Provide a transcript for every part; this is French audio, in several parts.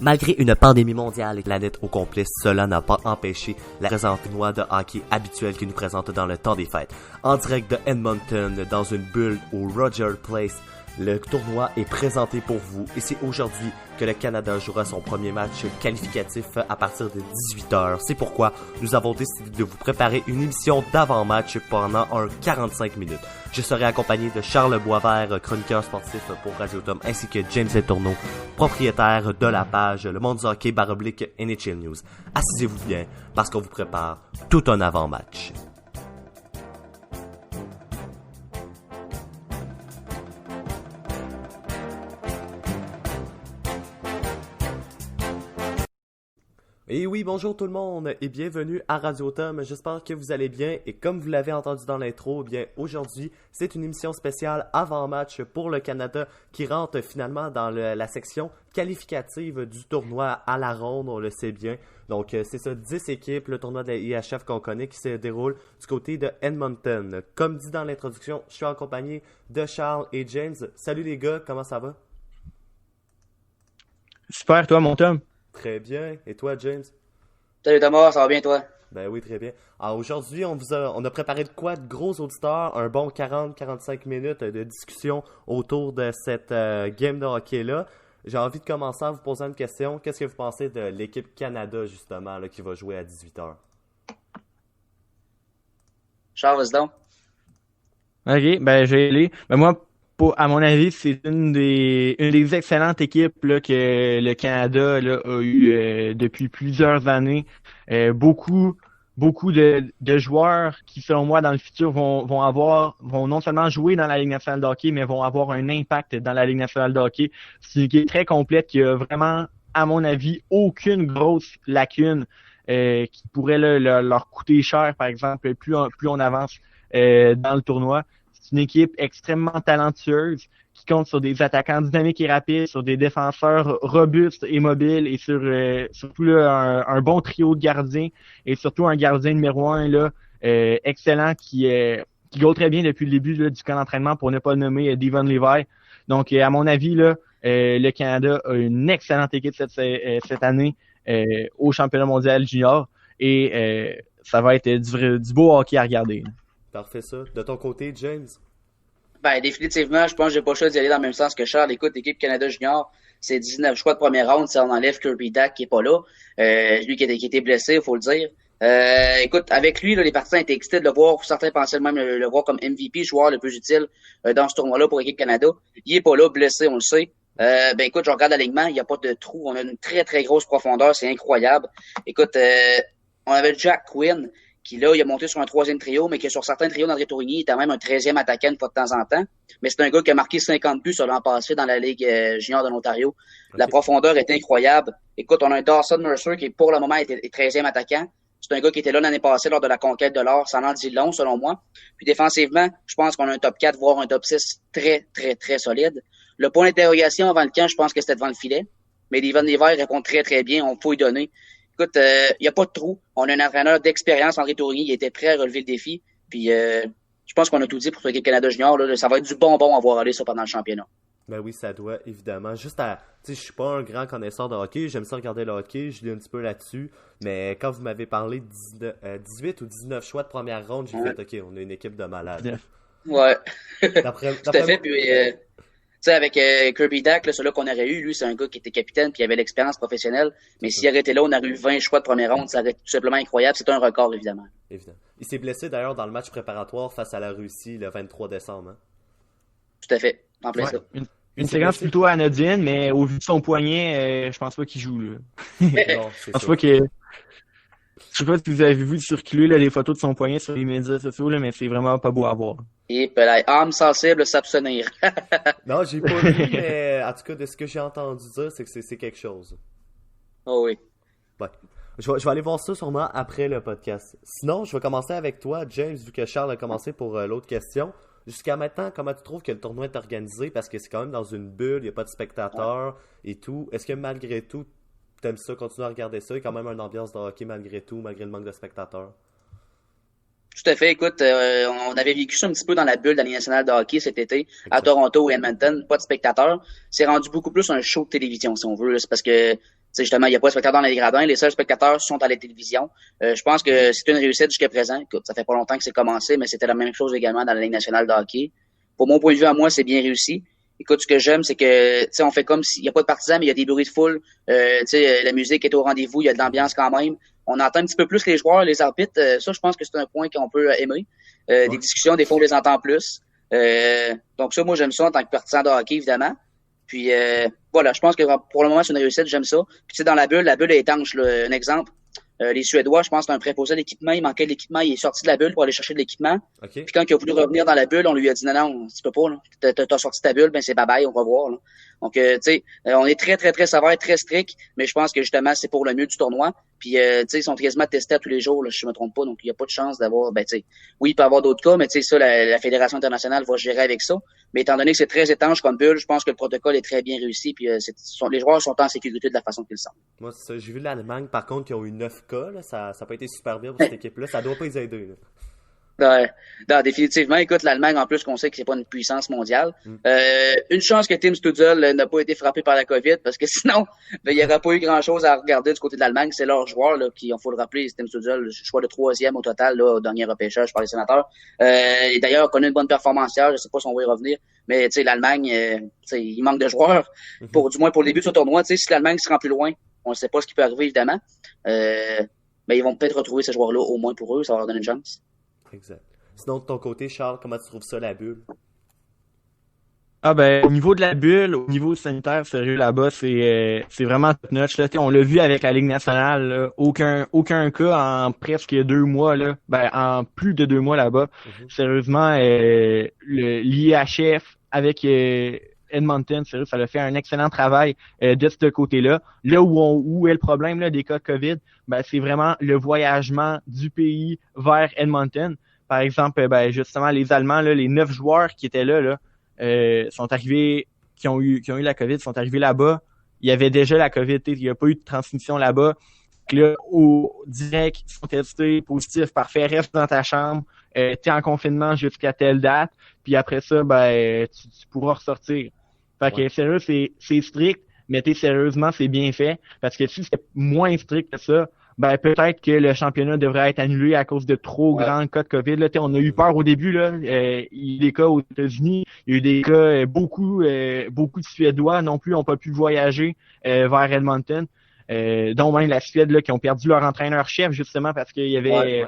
Malgré une pandémie mondiale et planète au complet, cela n'a pas empêché la présente tournoi de hockey habituelle qui nous présente dans le temps des fêtes. En direct de Edmonton, dans une bulle au Rogers Place, le tournoi est présenté pour vous et c'est aujourd'hui que le Canada jouera son premier match qualificatif à partir de 18h. C'est pourquoi nous avons décidé de vous préparer une émission d'avant-match pendant un 45 minutes. Je serai accompagné de Charles Boisvert, chroniqueur sportif pour Radio Tom, ainsi que James Letourneau, propriétaire de la page Le Monde du Hockey / NHL News. Assisez-vous bien parce qu'on vous prépare tout un avant-match. Et oui, bonjour tout le monde et bienvenue à Radio Tom. J'espère que vous allez bien et comme vous l'avez entendu dans l'intro, bien aujourd'hui, c'est une émission spéciale avant-match pour le Canada qui rentre finalement dans la section qualificative du tournoi à la ronde, on le sait bien. Donc c'est ça, 10 équipes, le tournoi de la IHF qu'on connaît qui se déroule du côté de Edmonton. Comme dit dans l'introduction, je suis accompagné de Charles et James. Salut les gars, comment ça va? Super, toi, mon Tom? Très bien. Et toi, James? Salut Thomas, ça va bien toi? Ben oui, très bien. Alors aujourd'hui, on a préparé de quoi de gros auditeurs, un bon 40-45 minutes de discussion autour de cette game de hockey-là. J'ai envie de commencer à vous poser une question. Qu'est-ce que vous pensez de l'équipe Canada, justement, là, qui va jouer à 18h? Charles, vas-y donc. OK, ben je vais aller. Ben moi, à mon avis, c'est une des excellentes équipes là, que le Canada là, a eu depuis plusieurs années. Beaucoup de joueurs qui, selon moi, dans le futur, vont non seulement jouer dans la Ligue nationale de hockey, mais vont avoir un impact dans la Ligue nationale de hockey. C'est une équipe très complète qui a vraiment, à mon avis, aucune grosse lacune qui pourrait là, leur coûter cher, par exemple, plus on avance dans le tournoi. C'est une équipe extrêmement talentueuse qui compte sur des attaquants dynamiques et rapides, sur des défenseurs robustes et mobiles et surtout là, un bon trio de gardiens et surtout un gardien numéro 1 là, excellent qui go très bien depuis le début là, du camp d'entraînement pour ne pas le nommer Devon Levi. Donc à mon avis là, le Canada a une excellente équipe cette année au championnat mondial junior et ça va être du beau hockey à regarder. Parfait ça. De ton côté, James? Ben, définitivement, je pense que j'ai pas le choix d'y aller dans le même sens que Charles. Écoute, l'équipe Canada Junior, c'est 19 choix de première ronde, si on enlève Kirby Dack qui est pas là. Lui qui était blessé, il faut le dire. Écoute, avec lui, là, les partisans étaient excités de le voir. Certains pensaient même le voir comme MVP, joueur le plus utile dans ce tournoi-là pour l'équipe Canada. Il est pas là, blessé, on le sait. Ben écoute, je regarde l'alignement, il n'y a pas de trou. On a une très, très grosse profondeur, c'est incroyable. Écoute, on avait Jack Quinn, qui là, il a monté sur un troisième trio, mais qui sur certains trios d'André Tourigny, il était même un 13e attaquant une fois de temps en temps. Mais c'est un gars qui a marqué 50 buts sur l'an passé dans la Ligue junior de l'Ontario. Okay. La profondeur est incroyable. Écoute, on a un Dawson Mercer qui, pour le moment, est 13e attaquant. C'est un gars qui était là l'année passée lors de la conquête de l'or. Ça en dit long, selon moi. Puis défensivement, je pense qu'on a un top 4, voire un top 6 très, très, très solide. Le point d'interrogation avant le camp, je pense que c'était devant le filet. Mais Devon Levi répond très, très bien. On peut y donner. Écoute, il n'y a pas de trou. On a un entraîneur d'expérience, André Tourigny, il était prêt à relever le défi. Puis je pense qu'on a tout dit pour l'équipe Canada Junior. Là, ça va être du bonbon à voir aller ça pendant le championnat. Ben oui, ça doit, évidemment. Juste à... Tu sais, je suis pas un grand connaisseur de hockey. J'aime ça regarder le hockey. Je lis un petit peu là-dessus. Mais quand vous m'avez parlé de 18 ou 19 choix de première ronde, j'ai fait, OK, on a une équipe de malades. Ouais. D'après tout à fait. Puis, tu sais, avec Kirby Dack, celui-là qu'on aurait eu, lui, c'est un gars qui était capitaine puis il avait l'expérience professionnelle. Mais s'il aurait été là, on aurait eu 20 choix de première ronde. Ça aurait été tout simplement incroyable. C'est un record, évidemment. Évidemment. Il s'est blessé d'ailleurs dans le match préparatoire face à la Russie le 23 décembre. Hein? Tout à fait. En plein ça. Une séquence plutôt anodine, mais au vu de son poignet, je pense pas qu'il joue. Là. Non, c'est sûr. Je sais pas si vous avez vu circuler là, les photos de son poignet sur les médias sociaux, là, mais c'est vraiment pas beau à voir. Et âme sensible, s'abstenir. Non, j'ai pas vu, mais en tout cas, de ce que j'ai entendu dire, c'est que c'est quelque chose. Oh oui. Ouais. Je vais aller voir ça sûrement après le podcast. Sinon, je vais commencer avec toi, James, vu que Charles a commencé pour l'autre question. Jusqu'à maintenant, comment tu trouves que le tournoi est organisé? Parce que c'est quand même dans une bulle, il n'y a pas de spectateurs et tout. Est-ce que malgré tout, t'aimes ça, continuer à regarder ça? Il y a quand même une ambiance de hockey malgré tout, malgré le manque de spectateurs. Tout à fait. Écoute, on avait vécu ça un petit peu dans la bulle de la Ligue nationale de hockey cet été, à Toronto et Edmonton, pas de spectateurs. C'est rendu beaucoup plus un show de télévision, si on veut. C'est parce que Justement, il n'y a pas de spectateurs dans les gradins. Les seuls spectateurs sont à la télévision. Je pense que c'est une réussite jusqu'à présent. Écoute, ça fait pas longtemps que c'est commencé, mais c'était la même chose également dans la Ligue nationale de hockey. Pour mon point de vue à moi, c'est bien réussi. Écoute, ce que j'aime, c'est que, on fait comme s'il n'y a pas de partisans, mais il y a des bruits de foule. La musique est au rendez-vous, il y a de l'ambiance quand même. On entend un petit peu plus les joueurs, les arbitres. Ça, je pense que c'est un point qu'on peut aimer. Des discussions, des fois, on les entend plus. Donc ça, moi, j'aime ça en tant que partisan de hockey, évidemment. Puis voilà, je pense que pour le moment, c'est une réussite, j'aime ça. Puis dans la bulle est étanche, là. Un exemple. Les Suédois, je pense, c'est un préposé d'équipement. Il manquait de l'équipement. Il est sorti de la bulle pour aller chercher de l'équipement. Okay. Puis quand il a voulu revenir dans la bulle, on lui a dit non, tu peux pas. Là. T'as sorti ta bulle, ben c'est bye-bye, on va voir. Là. Donc, tu sais, on est très, très, très sévère, très strict, mais je pense que justement, c'est pour le mieux du tournoi. Puis, tu sais, ils sont quasiment testés à tous les jours, là, si je me trompe pas. Donc, il n'y a pas de chance d'avoir, tu sais, oui, il peut y avoir d'autres cas, mais tu sais, ça, la Fédération internationale va gérer avec ça. Mais étant donné que c'est très étanche comme bulle, je pense que le protocole est très bien réussi. Puis, les joueurs sont en sécurité de la façon qu'ils le sont. Moi, c'est ça. J'ai vu l'Allemagne, par contre, qui ont eu 9 cas. Là. Ça n'a pas été super bien pour cette équipe-là. Ça doit pas les aider. Là. Non, définitivement. Écoute, l'Allemagne, en plus, qu'on sait que c'est pas une puissance mondiale. Une chance que Tim Stützle n'a pas été frappé par la COVID, parce que sinon, il n'y aurait pas eu grand-chose à regarder du côté de l'Allemagne. C'est leur joueur, là, qui, il faut le rappeler, Tim Stützle, choix de 3e au total, là, au dernier repêchage par les sénateurs. Et d'ailleurs, connaît une bonne performance hier. Je sais pas si on va y revenir. Mais, tu sais, l'Allemagne, il manque de joueurs. Du moins, pour le début de ce tournoi, tu sais, si l'Allemagne se rend plus loin, on ne sait pas ce qui peut arriver, évidemment. Mais ils vont peut-être retrouver ces joueurs-là, au moins pour eux, ça va leur donner une chance. Exact. Sinon, de ton côté, Charles, comment tu trouves ça, la bulle? Ah ben, au niveau de la bulle, au niveau sanitaire, sérieux, là-bas, c'est vraiment top notch. Là. On l'a vu avec la Ligue nationale, là. Aucun cas en presque 2 mois, là. Ben, en plus de 2 mois là-bas. Sérieusement, l'IHF avec Edmonton, sérieux, ça a fait un excellent travail de ce côté-là. Là où est le problème là, des cas de COVID, ben, c'est vraiment le voyagement du pays vers Edmonton. Par exemple, ben, justement, les Allemands, là, les 9 joueurs qui étaient là, sont arrivés, qui ont eu la COVID, sont arrivés là-bas. Il y avait déjà la COVID, il n'y a pas eu de transmission là-bas. Là, au direct, ils sont testés positifs, parfait, reste dans ta chambre, t'es en confinement jusqu'à telle date, puis après ça, ben, tu pourras ressortir. Fait que, sérieux, c'est strict, mais sérieusement, c'est bien fait, parce que si c'était moins strict que ça, ben peut-être que le championnat devrait être annulé à cause de trop grands cas de COVID. Là, on a eu peur au début. Là, il y a eu des cas aux États-Unis, il y a eu des cas, beaucoup de Suédois non plus n'ont pas pu voyager vers Edmonton, dont même la Suède là, qui ont perdu leur entraîneur-chef justement parce qu'il y avait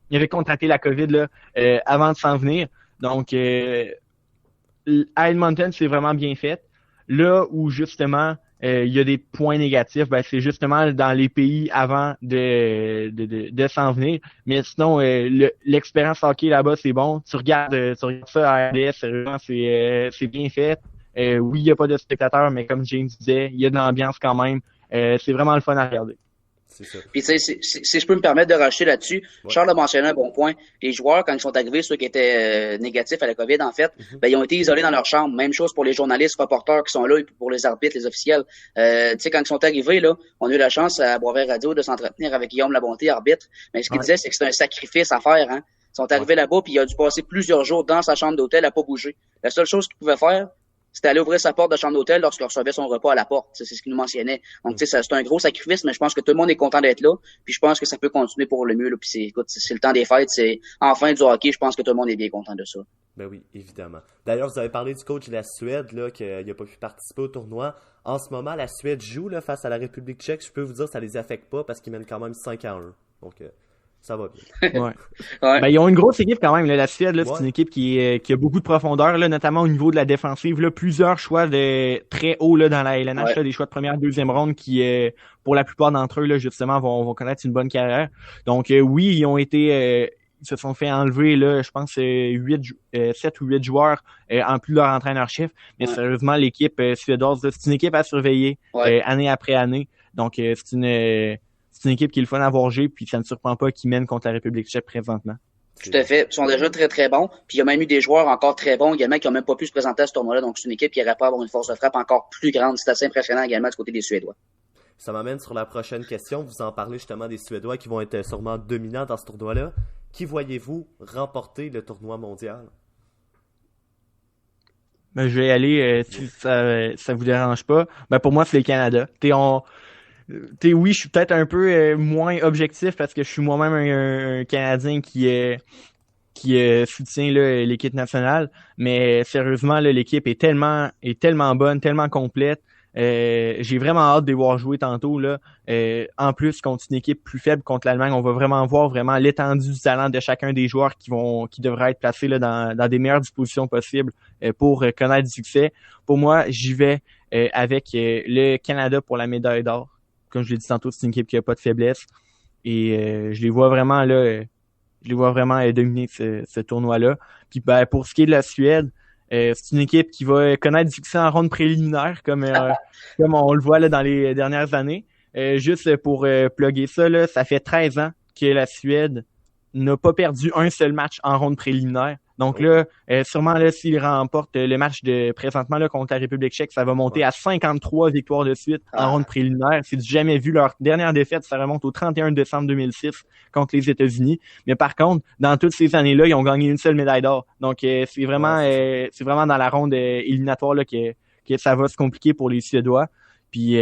il avait contracté la COVID là, avant de s'en venir. Donc à Edmonton, c'est vraiment bien fait. Là où justement il y a des points négatifs, ben c'est justement dans les pays avant de s'en venir. Mais sinon, l'expérience hockey là-bas, c'est bon. Tu regardes ça à RDS, sérieusement, c'est bien fait. Oui, il n'y a pas de spectateurs, mais comme James disait, il y a de l'ambiance quand même. C'est vraiment le fun à regarder. C'est ça. Puis tu sais, si je peux me permettre de racheter là-dessus, Charles a mentionné un bon point. Les joueurs, quand ils sont arrivés, ceux qui étaient négatifs à la COVID, en fait, ben ils ont été isolés dans leur chambre. Même chose pour les journalistes, reporters qui sont là, et pour les arbitres, les officiels. Tu sais, quand ils sont arrivés, là, on a eu la chance à Boisvert Radio de s'entretenir avec Guillaume Labonté, arbitre. Mais ce qu'il disait, c'est que c'est un sacrifice à faire. Hein. Ils sont arrivés là-bas, puis il a dû passer plusieurs jours dans sa chambre d'hôtel à pas bouger. La seule chose qu'il pouvait faire, c'était aller ouvrir sa porte de chambre d'hôtel lorsqu'il recevait son repas à la porte. C'est ce qu'il nous mentionnait. Donc, tu sais, c'est un gros sacrifice, mais je pense que tout le monde est content d'être là. Puis je pense que ça peut continuer pour le mieux. Là. Puis écoute, c'est le temps des fêtes, c'est enfin du hockey. Je pense que tout le monde est bien content de ça. Ben oui, évidemment. D'ailleurs, vous avez parlé du coach de la Suède, là, qu'il n'a pas pu participer au tournoi. En ce moment, la Suède joue là, face à la République tchèque. Je peux vous dire que ça les affecte pas parce qu'ils mènent quand même 5-1. Donc, ça va bien. Ouais. Ben, ils ont une grosse équipe quand même. Là. La Suède, là, c'est une équipe qui a beaucoup de profondeur, là, notamment au niveau de la défensive. Là, plusieurs choix de très haut là, dans la LNH, là, des choix de première, deuxième ronde qui, pour la plupart d'entre eux, là, justement, vont connaître une bonne carrière. Donc, oui, ils ont été... ils se sont fait enlever, là, je pense, 7 ou 8 joueurs en plus de leur entraîneur-chef. Mais sérieusement, l'équipe suédoise, c'est une équipe à surveiller année après année. Donc, c'est une équipe qui est le fun à voir jouer, puis ça ne surprend pas qu'ils mènent contre la République tchèque présentement. Tout à fait. Ils sont déjà très, très bons. Puis il y a même eu des joueurs encore très bons également qui n'ont même pas pu se présenter à ce tournoi-là. Donc c'est une équipe qui aurait pas avoir une force de frappe encore plus grande. C'est assez impressionnant également du côté des Suédois. Ça m'amène sur la prochaine question. Vous en parlez justement des Suédois qui vont être sûrement dominants dans ce tournoi-là. Qui voyez-vous remporter le tournoi mondial? Ben, je vais y aller si ça vous dérange pas. Ben, pour moi, c'est le Canada. Oui, je suis peut-être un peu moins objectif parce que je suis moi-même un Canadien qui soutient là, l'équipe nationale, mais sérieusement là, l'équipe est tellement bonne, tellement complète. J'ai vraiment hâte de les voir jouer tantôt là. En plus contre une équipe plus faible contre l'Allemagne, on va vraiment voir vraiment l'étendue du talent de chacun des joueurs qui devraient être placés là dans des meilleures dispositions possibles pour connaître du succès. Pour moi, j'y vais avec le Canada pour la médaille d'or. Comme je l'ai dit tantôt, c'est une équipe qui a pas de faiblesse et je les vois vraiment là. Je les vois vraiment dominer ce tournoi-là. Puis ben, pour ce qui est de la Suède, c'est une équipe qui va connaître du succès en ronde préliminaire, comme on le voit là dans les dernières années. Juste pour plugger ça, là, ça fait 13 ans que la Suède n'a pas perdu un seul match en ronde préliminaire. Donc là, sûrement là, s'ils remportent le match de présentement là, contre la République tchèque, ça va monter à 53 victoires de suite en ronde préliminaire. C'est du jamais vu. Leur dernière défaite, ça remonte au 31 décembre 2006 contre les États-Unis. Mais par contre, dans toutes ces années-là, ils ont gagné une seule médaille d'or. Donc c'est vraiment dans la ronde éliminatoire là, que ça va se compliquer pour les Suédois. Puis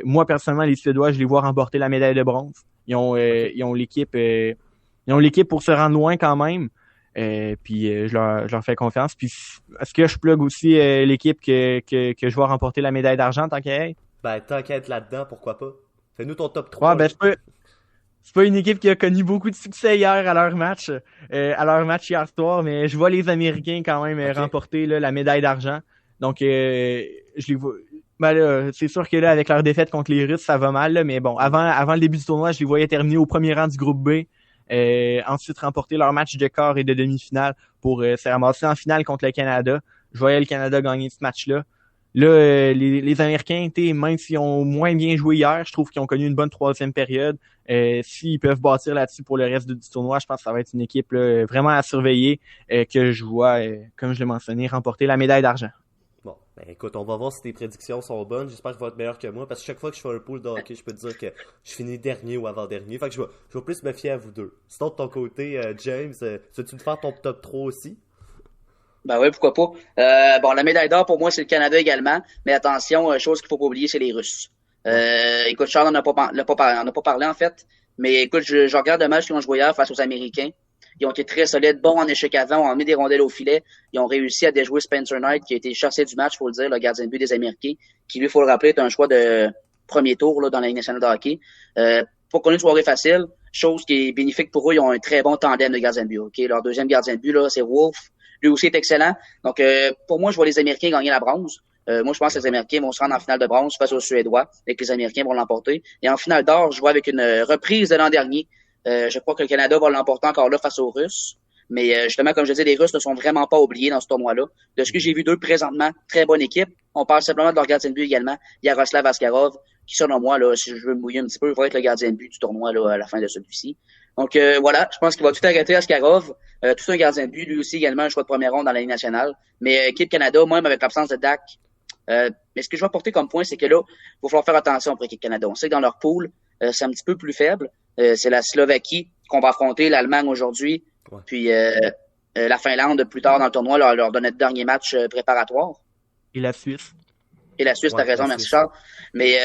moi, personnellement, les Suédois, je les vois remporter la médaille de bronze. Ils ont l'équipe pour se rendre loin quand même. Puis je leur fais confiance. Puis est-ce que je plug aussi l'équipe que je vois remporter la médaille d'argent tant qu'à être? Ben, tant qu'à être là-dedans, pourquoi pas? Fais-nous ton top 3. Ouais, ben c'est pas une équipe qui a connu beaucoup de succès hier à leur match hier soir, mais je vois les Américains quand même remporter là, la médaille d'argent. Donc je les vois. Ben là, c'est sûr que là, avec leur défaite contre les Russes, ça va mal, là, mais bon, avant le début du tournoi, je les voyais terminer au premier rang du groupe B. Ensuite remporter leur match de quart et de demi-finale pour se ramasser en finale contre le Canada. Je voyais le Canada gagner ce match-là. Là, les Américains, même s'ils ont moins bien joué hier, je trouve qu'ils ont connu une bonne troisième période. S'ils peuvent bâtir là-dessus pour le reste du tournoi, je pense que ça va être une équipe là, vraiment à surveiller que je vois, comme je l'ai mentionné, remporter la médaille d'argent. Bon, ben écoute, on va voir si tes prédictions sont bonnes. J'espère que tu vas être meilleur que moi, parce que chaque fois que je fais un pool de hockey, je peux te dire que je finis dernier ou avant-dernier. Fait que je vais plus me fier à vous deux. Sinon, de ton côté, James, veux-tu me faire ton top 3 aussi? Ben oui, pourquoi pas. Bon, la médaille d'or, pour moi, c'est le Canada également. Mais attention, chose qu'il faut pas oublier, c'est les Russes. Écoute, Charles n'en a pas parlé, en fait. Mais écoute, je regarde le match qu'ils ont joué hier face aux Américains. Ils ont été très solides, bons en échec avant, ont mis des rondelles au filet. Ils ont réussi à déjouer Spencer Knight, qui a été chassé du match, faut le dire, le gardien de but des Américains, qui lui, faut le rappeler, est un choix de premier tour là, dans la Ligue nationale de hockey. Pas qu'on ait une soirée facile, chose qui est bénéfique pour eux, ils ont un très bon tandem de gardiens de but. Okay? Leur deuxième gardien de but, là, c'est Wolf. Lui aussi est excellent. Donc, pour moi, je vois les Américains gagner la bronze. Moi, je pense que les Américains vont se rendre en finale de bronze face aux Suédois et que les Américains vont l'emporter. Et en finale d'or, je vois avec une reprise de l'an dernier. Je crois que le Canada va l'emporter encore là face aux Russes. Mais justement, comme je disais, les Russes ne sont vraiment pas oubliés dans ce tournoi-là. De ce que j'ai vu d'eux présentement, très bonne équipe. On parle simplement de leur gardien de but également, Yaroslav Askarov, qui selon moi, là, si je veux me mouiller un petit peu, va être le gardien de but du tournoi là, à la fin de celui-ci. Donc voilà, je pense qu'il va tout arrêter Askarov. Tout un gardien de but, lui aussi également un choix de première ronde dans la Ligue nationale. Mais équipe Canada, même avec l'absence de Dak, mais ce que je vais apporter comme point, c'est que là, il va falloir faire attention pour l'équipe Canada. On sait que dans leur pool, c'est un petit peu plus faible. C'est la Slovaquie qu'on va affronter, l'Allemagne aujourd'hui, puis la Finlande plus tard dans le tournoi, leur donner le dernier match préparatoire. Et la Suisse. Et la Suisse, t'as raison, merci Charles. Mais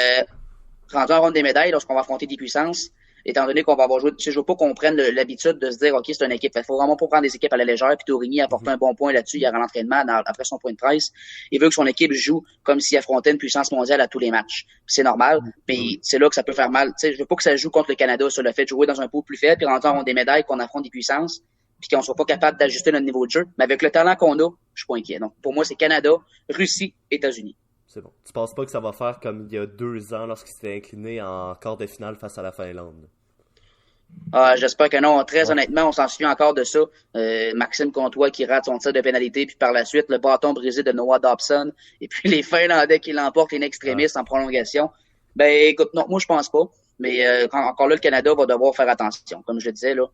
rendu en ronde des médailles, lorsqu'on va affronter des puissances, étant donné qu'on va avoir joué, je veux pas qu'on prenne l'habitude de se dire, OK, c'est une équipe. Il faut vraiment pas prendre des équipes à la légère. Puis Tourigny a apporté un bon point là-dessus hier à l'entraînement après son point de presse. Il veut que son équipe joue comme s'il affrontait une puissance mondiale à tous les matchs. Puis c'est normal. Mais c'est là que ça peut faire mal. Tu sais, je veux pas que ça joue contre le Canada sur le fait de jouer dans un pool plus faible puis rentrer en ronde des médailles, qu'on affronte des puissances puis qu'on soit pas capable d'ajuster notre niveau de jeu. Mais avec le talent qu'on a, je suis pas inquiet. Donc pour moi, c'est Canada, Russie, États-Unis. C'est bon. Tu penses pas que ça va faire comme il y a 2 ans lorsqu'il s'était incliné en quart de finale face à la Finlande? J'espère que non. Très honnêtement, on s'en souvient encore de ça. Maxime Comtois qui rate son tir de pénalité, puis par la suite, le bâton brisé de Noah Dobson, et puis les Finlandais qui l'emportent in extremis en prolongation. Ben, écoute, non, moi, je pense pas. Mais encore là, le Canada va devoir faire attention. Comme je le disais, là,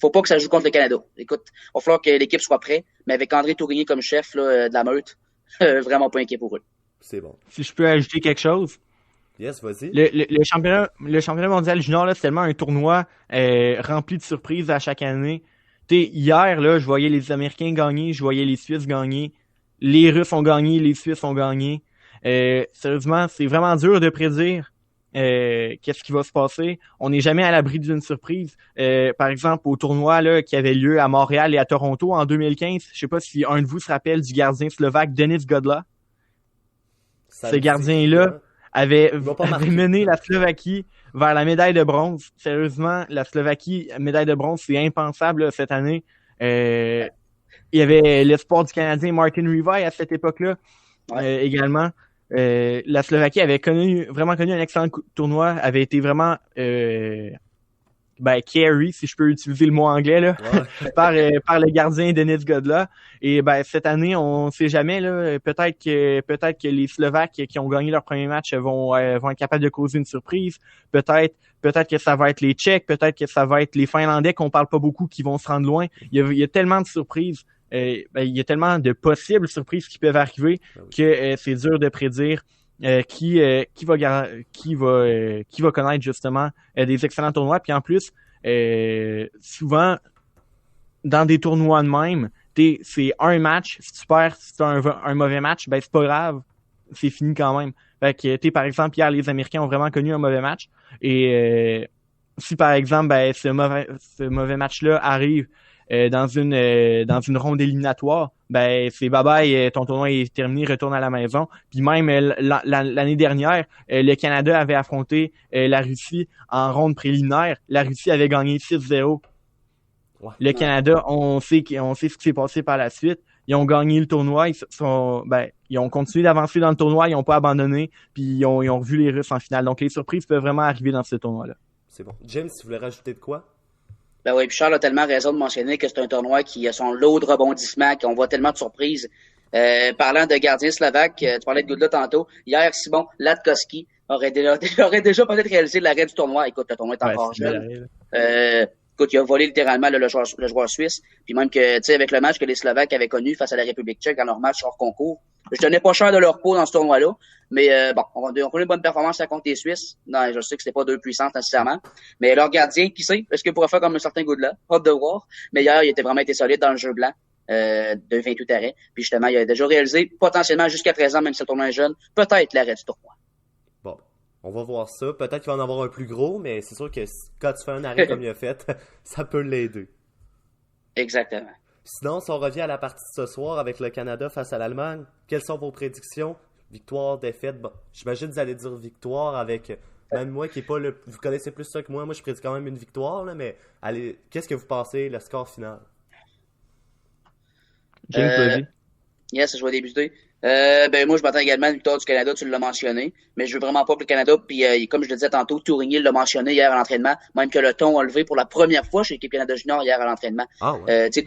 faut pas que ça joue contre le Canada. Écoute, il va falloir que l'équipe soit prête, mais avec André Tourigny comme chef là, de la meute, vraiment pas inquiet pour eux. C'est bon. Si je peux ajouter quelque chose. Yes, vas-y. Le championnat mondial junior, là, c'est tellement un tournoi rempli de surprises à chaque année. Hier, là, je voyais les Américains gagner, je voyais les Suisses gagner, les Russes ont gagné, les Suisses ont gagné. Sérieusement, c'est vraiment dur de prédire qu'est-ce qui va se passer. On n'est jamais à l'abri d'une surprise. Par exemple, au tournoi là qui avait lieu à Montréal et à Toronto en 2015, je sais pas si un de vous se rappelle du gardien slovaque Denis Godla. Ce gardien-là avait mené la Slovaquie vers la médaille de bronze. Sérieusement, la Slovaquie, médaille de bronze, c'est impensable là, cette année. Il y avait l'espoir du Canadien Martin Rivaille à cette époque-là également. La Slovaquie avait vraiment connu un excellent tournoi, avait été vraiment carry, si je peux utiliser le mot anglais là, par le gardien Denis Godla. Et cette année, on sait jamais là, peut-être que les Slovaques qui ont gagné leur premier match vont être capables de causer une surprise. Peut-être que ça va être les Tchèques, peut-être que ça va être les Finlandais qu'on parle pas beaucoup qui vont se rendre loin. Il y a tellement de surprises. Il y a tellement de possibles surprises qui peuvent arriver que c'est dur de prédire qui va connaître justement des excellents tournois. Puis en plus, souvent dans des tournois de même, c'est un match. Si tu perds, si tu as un mauvais match, c'est pas grave, c'est fini quand même. Fait que par exemple hier, les Américains ont vraiment connu un mauvais match. Et si par exemple ce mauvais match-là arrive dans une ronde éliminatoire, c'est bye-bye, ton tournoi est terminé, retourne à la maison. Puis même l'année dernière, le Canada avait affronté la Russie en ronde préliminaire. La Russie avait gagné 6-0. Ouais. Le Canada, on sait ce qui s'est passé par la suite. Ils ont gagné le tournoi, ils ont continué d'avancer dans le tournoi, ils n'ont pas abandonné, puis ils ont revu les Russes en finale. Donc les surprises peuvent vraiment arriver dans ce tournoi-là. C'est bon. James, tu voulais rajouter de quoi? Ben oui, puis Charles a tellement raison de mentionner que c'est un tournoi qui a son lot de rebondissements, qu'on voit tellement de surprises. Parlant de gardien slovaque, tu parlais de Godla tantôt. Hier, Simon Latkoski aurait déjà peut-être réalisé l'arrêt du tournoi. Écoute, le tournoi est encore jeune. Écoute, il a volé littéralement le joueur suisse. Puis même que, tu sais, avec le match que les Slovaques avaient connu face à la République tchèque dans leur match hors concours, je tenais pas cher de leur peau dans ce tournoi-là. Mais on a une bonne performance à contre les Suisses. Non, je sais que c'était pas deux puissances nécessairement. Mais leur gardien, qui sait, est-ce qu'il pourrait faire comme un certain Godla? Hâte de voir. Mais hier, il a vraiment été solide dans le jeu blanc de 28 arrêts. Puis justement, il a déjà réalisé potentiellement jusqu'à présent, même si le tournoi est jeune, peut-être l'arrêt du tournoi. Bon, on va voir ça. Peut-être qu'il va en avoir un plus gros, mais c'est sûr que quand tu fais un arrêt comme il a fait, ça peut l'aider. Exactement. Sinon, si on revient à la partie de ce soir avec le Canada face à l'Allemagne, quelles sont vos prédictions? Victoire, défaite? Bon, j'imagine que vous allez dire victoire avec... Même moi qui est pas le... Vous connaissez plus ça que moi. Moi, je prédis quand même une victoire, là, mais allez, qu'est-ce que vous pensez, le score final? James, yes, je vais débuter. Moi, je m'attends également à une victoire du Canada, tu l'as mentionné, mais je veux vraiment pas que le Canada, puis comme je le disais tantôt, Tourigny l'a mentionné hier à l'entraînement, même que le ton a levé pour la première fois chez l'équipe Canada Junior hier à l'entraînement. Ah ouais. Tu sais,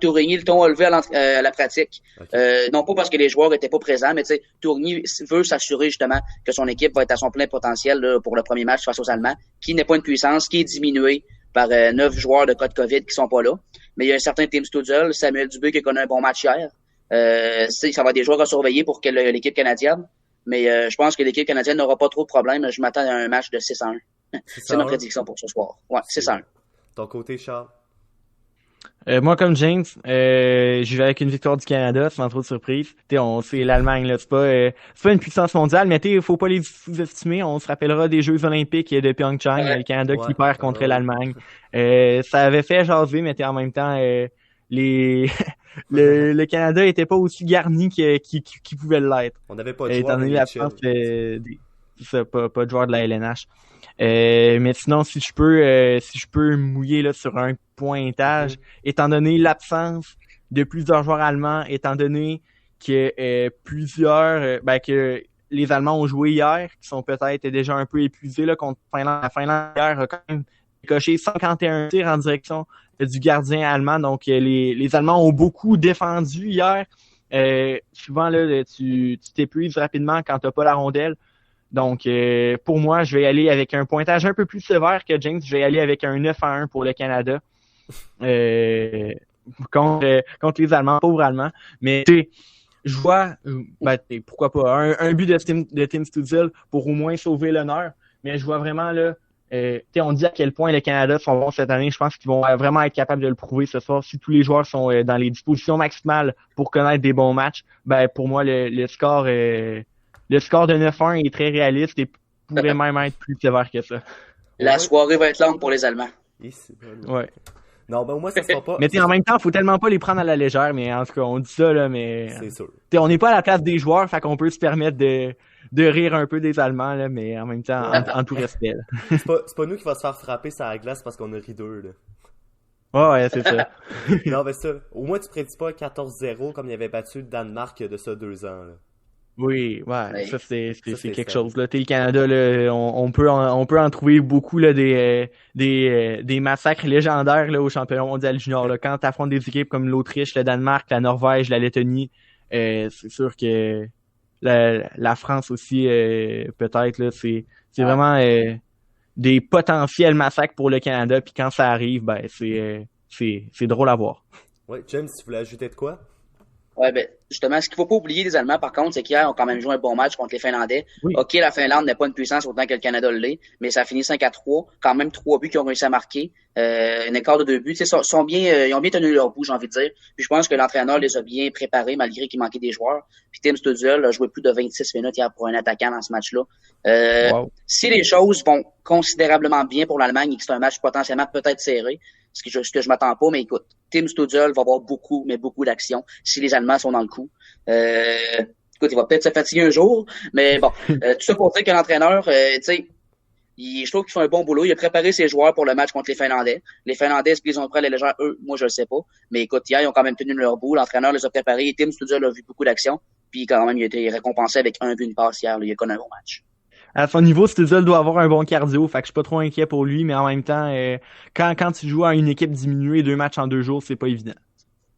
Tourigny, le ton a levé à la pratique. Okay. Non pas parce que les joueurs étaient pas présents, mais tu sais, Tourigny veut s'assurer justement que son équipe va être à son plein potentiel là, pour le premier match face aux Allemands, qui n'est pas une puissance, qui est diminuée par 9 joueurs de cas de COVID qui sont pas là. Mais il y a un certain Tim Stützle, Samuel Dubé qui a connu un bon match hier. Ça va être des joueurs à surveiller pour l'équipe canadienne. Mais je pense que l'équipe canadienne n'aura pas trop de problèmes. Je m'attends à un match de 6-1. C'est ma prédiction pour ce soir. Ouais, 6-1. Ton côté, Charles? Moi, comme James, j'y vais avec une victoire du Canada, sans trop de surprise. C'est l'Allemagne, là. C'est pas une puissance mondiale, mais faut pas les sous-estimer. On se rappellera des Jeux olympiques de Pyeongchang, le Canada qui perd contre l'Allemagne. Ça avait fait jaser, mais en même temps, le Canada était pas aussi garni qu'il pouvait l'être. On n'avait pas de joueurs pas de joueurs de la LNH. Mais sinon, si je peux mouiller là sur un pointage, étant donné l'absence de plusieurs joueurs allemands, étant donné que que les Allemands ont joué hier, qui sont peut-être déjà un peu épuisés là contre Finlande. La Finlande hier a quand même coché 51 tirs en direction du gardien allemand. Donc les Allemands ont beaucoup défendu hier. Souvent là, tu t'épuises rapidement quand t'as pas la rondelle. Donc, pour moi, je vais aller avec un pointage un peu plus sévère que James. Je vais aller avec un 9-1 pour le Canada contre les Allemands, pauvres Allemands. Mais je vois, pourquoi pas, un but de Tim Stützle pour au moins sauver l'honneur. Mais je vois vraiment là, on dit à quel point les Canada sont bons cette année. Je pense qu'ils vont vraiment être capables de le prouver ce soir. Si tous les joueurs sont dans les dispositions maximales pour connaître des bons matchs, pour moi, le score de 9-1 est très réaliste et pourrait même être plus sévère que ça. La soirée va être longue pour les Allemands. Ouais. Non, ben moi, ça sera pas. Mais en même temps, faut tellement pas les prendre à la légère, mais en tout cas, on dit ça, là, mais. C'est sûr. On n'est pas à la place des joueurs, fait qu'on peut se permettre de rire un peu des Allemands, là, mais en même temps, en tout respect, là. C'est pas nous qui va se faire frapper sur la glace parce qu'on a ri d'eux, là. Ouais, c'est ça. Non, mais ça, au moins tu prédis pas 14-0 comme il avait battu le Danemark de ça 2 ans, là. Oui, ouais, Ouais. ça c'est quelque ça. chose là. Le Canada là, on peut en trouver beaucoup là des massacres légendaires là au championnat mondial junior là. Quand t'affrontes des équipes comme l'Autriche, le Danemark, la Norvège, la Lettonie, c'est sûr que la France aussi peut-être là, c'est vraiment des potentiels massacres pour le Canada. Puis quand ça arrive, ben c'est drôle à voir. Ouais, James, tu voulais ajouter de quoi? Ouais, ben, justement, ce qu'il faut pas oublier des Allemands, par contre, c'est qu'hier, ils ont quand même joué un bon match contre les Finlandais. Oui. OK, la Finlande n'est pas une puissance autant que le Canada l'est, mais ça a fini 5-3. Quand même 3 buts qu'ils ont réussi à marquer. Un écart de 2 buts. Ils ont bien tenu leur bout, j'ai envie de dire. Puis je pense que l'entraîneur les a bien préparés, malgré qu'il manquait des joueurs. Puis Tim Studiel a joué plus de 26 minutes hier pour un attaquant dans ce match-là. Wow. Si les choses vont considérablement bien pour l'Allemagne et que c'est un match potentiellement peut-être serré, ce que je m'attends pas, mais écoute, Tim Studiel va avoir beaucoup d'action si les Allemands sont dans le coup. Écoute, il va peut-être se fatiguer un jour, mais bon, tout ça pour dire que l'entraîneur, tu sais, je trouve qu'il fait un bon boulot. Il a préparé ses joueurs pour le match contre les Finlandais. Les Finlandais, est-ce qu'ils ont pris à la légère? Eux, moi, je le sais pas. Mais écoute, hier, ils ont quand même tenu leur bout. L'entraîneur les a préparés. Et Tim Studiel a vu beaucoup d'action. Puis quand même, il a été récompensé avec un but, une passe hier. Là. Il a connu un bon match. À son niveau, Studiel doit avoir un bon cardio, fait que je suis pas trop inquiet pour lui, mais en même temps, quand tu joues à une équipe diminuée 2 matchs en 2 jours, c'est pas évident.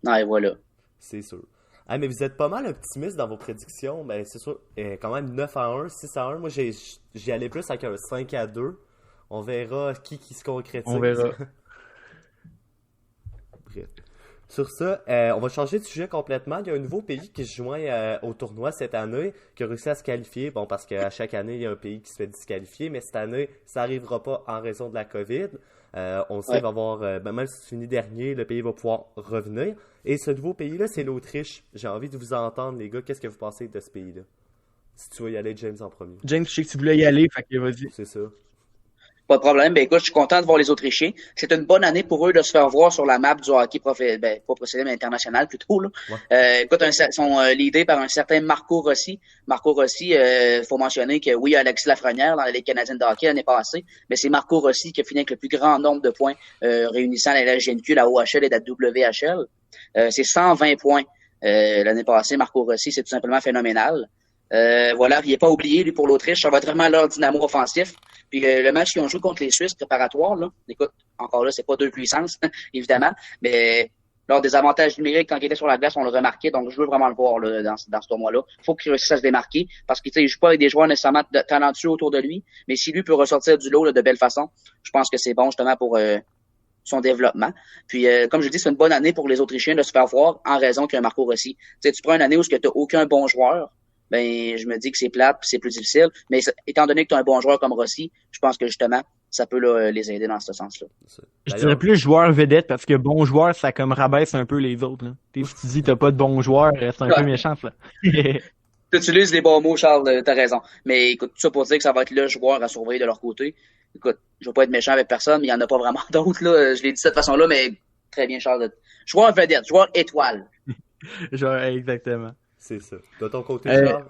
Ouais, voilà. C'est sûr. Ah, mais vous êtes pas mal optimiste dans vos prédictions. Ben, c'est sûr, quand même 9-1, 6-1. Moi, j'y allais plus avec un 5-2. On verra qui se concrétise. On verra. Bref. Sur ça, on va changer de sujet complètement. Il y a un nouveau pays qui se joint au tournoi cette année, qui a réussi à se qualifier. Bon, parce qu'à chaque année, il y a un pays qui se fait disqualifier, mais cette année, ça n'arrivera pas en raison de la COVID. On sait, il va y avoir, même si c'est fini dernier, le pays va pouvoir revenir. Et ce nouveau pays-là, c'est l'Autriche. J'ai envie de vous entendre, les gars. Qu'est-ce que vous pensez de ce pays-là? Si tu veux y aller, James, en premier. James, je sais que tu voulais y aller, fait que vas-y. C'est ça. Pas de problème. Ben écoute, je suis content de voir les Autrichiens. C'est une bonne année pour eux de se faire voir sur la map du hockey pas professionnel, mais international plutôt. Là. Ouais. Écoute, ils sont leadés par un certain Marco Rossi. Marco Rossi, faut mentionner que oui, Alexis Lafrenière dans la Ligue canadienne de hockey l'année passée, mais c'est Marco Rossi qui a fini avec le plus grand nombre de points réunissant la LGNQ, la OHL et la WHL. C'est 120 points l'année passée. Marco Rossi, c'est tout simplement phénoménal. Voilà, il n'est pas oublié, lui, pour l'Autriche. Ça va être vraiment leur dynamo offensif. Puis le match qu'ils ont joué contre les Suisses préparatoires, là, écoute, encore là, c'est pas deux puissances, évidemment, mais lors des avantages numériques, quand il était sur la glace, on le remarquait, donc je veux vraiment le voir là, dans ce tournoi-là. Il faut qu'il réussisse à se démarquer, parce qu'il ne joue pas avec des joueurs nécessairement talentueux autour de lui, mais si lui peut ressortir du lot là, de belle façon, je pense que c'est bon justement pour son développement. Puis, comme je dis, c'est une bonne année pour les Autrichiens de se faire voir en raison qu'il y a un Marco Rossi. Tu prends une année où tu n'as aucun bon joueur, ben je me dis que c'est plate puis c'est plus difficile. Mais étant donné que tu as un bon joueur comme Rossi, je pense que justement, ça peut là, les aider dans ce sens-là. Je dirais plus joueur vedette parce que bon joueur, ça comme rabaisse un peu les autres. Là. Si tu dis t'as pas de bon joueur, c'est un peu méchant ça. Tu utilises les bons mots, Charles, t'as raison. Mais écoute, tout ça pour dire que ça va être le joueur à surveiller de leur côté. Écoute, je veux pas être méchant avec personne, mais il y en a pas vraiment d'autres, là. Je l'ai dit de cette façon-là, mais très bien, Charles. Joueur vedette, joueur étoile. Genre, exactement. C'est ça. De ton côté, Charles?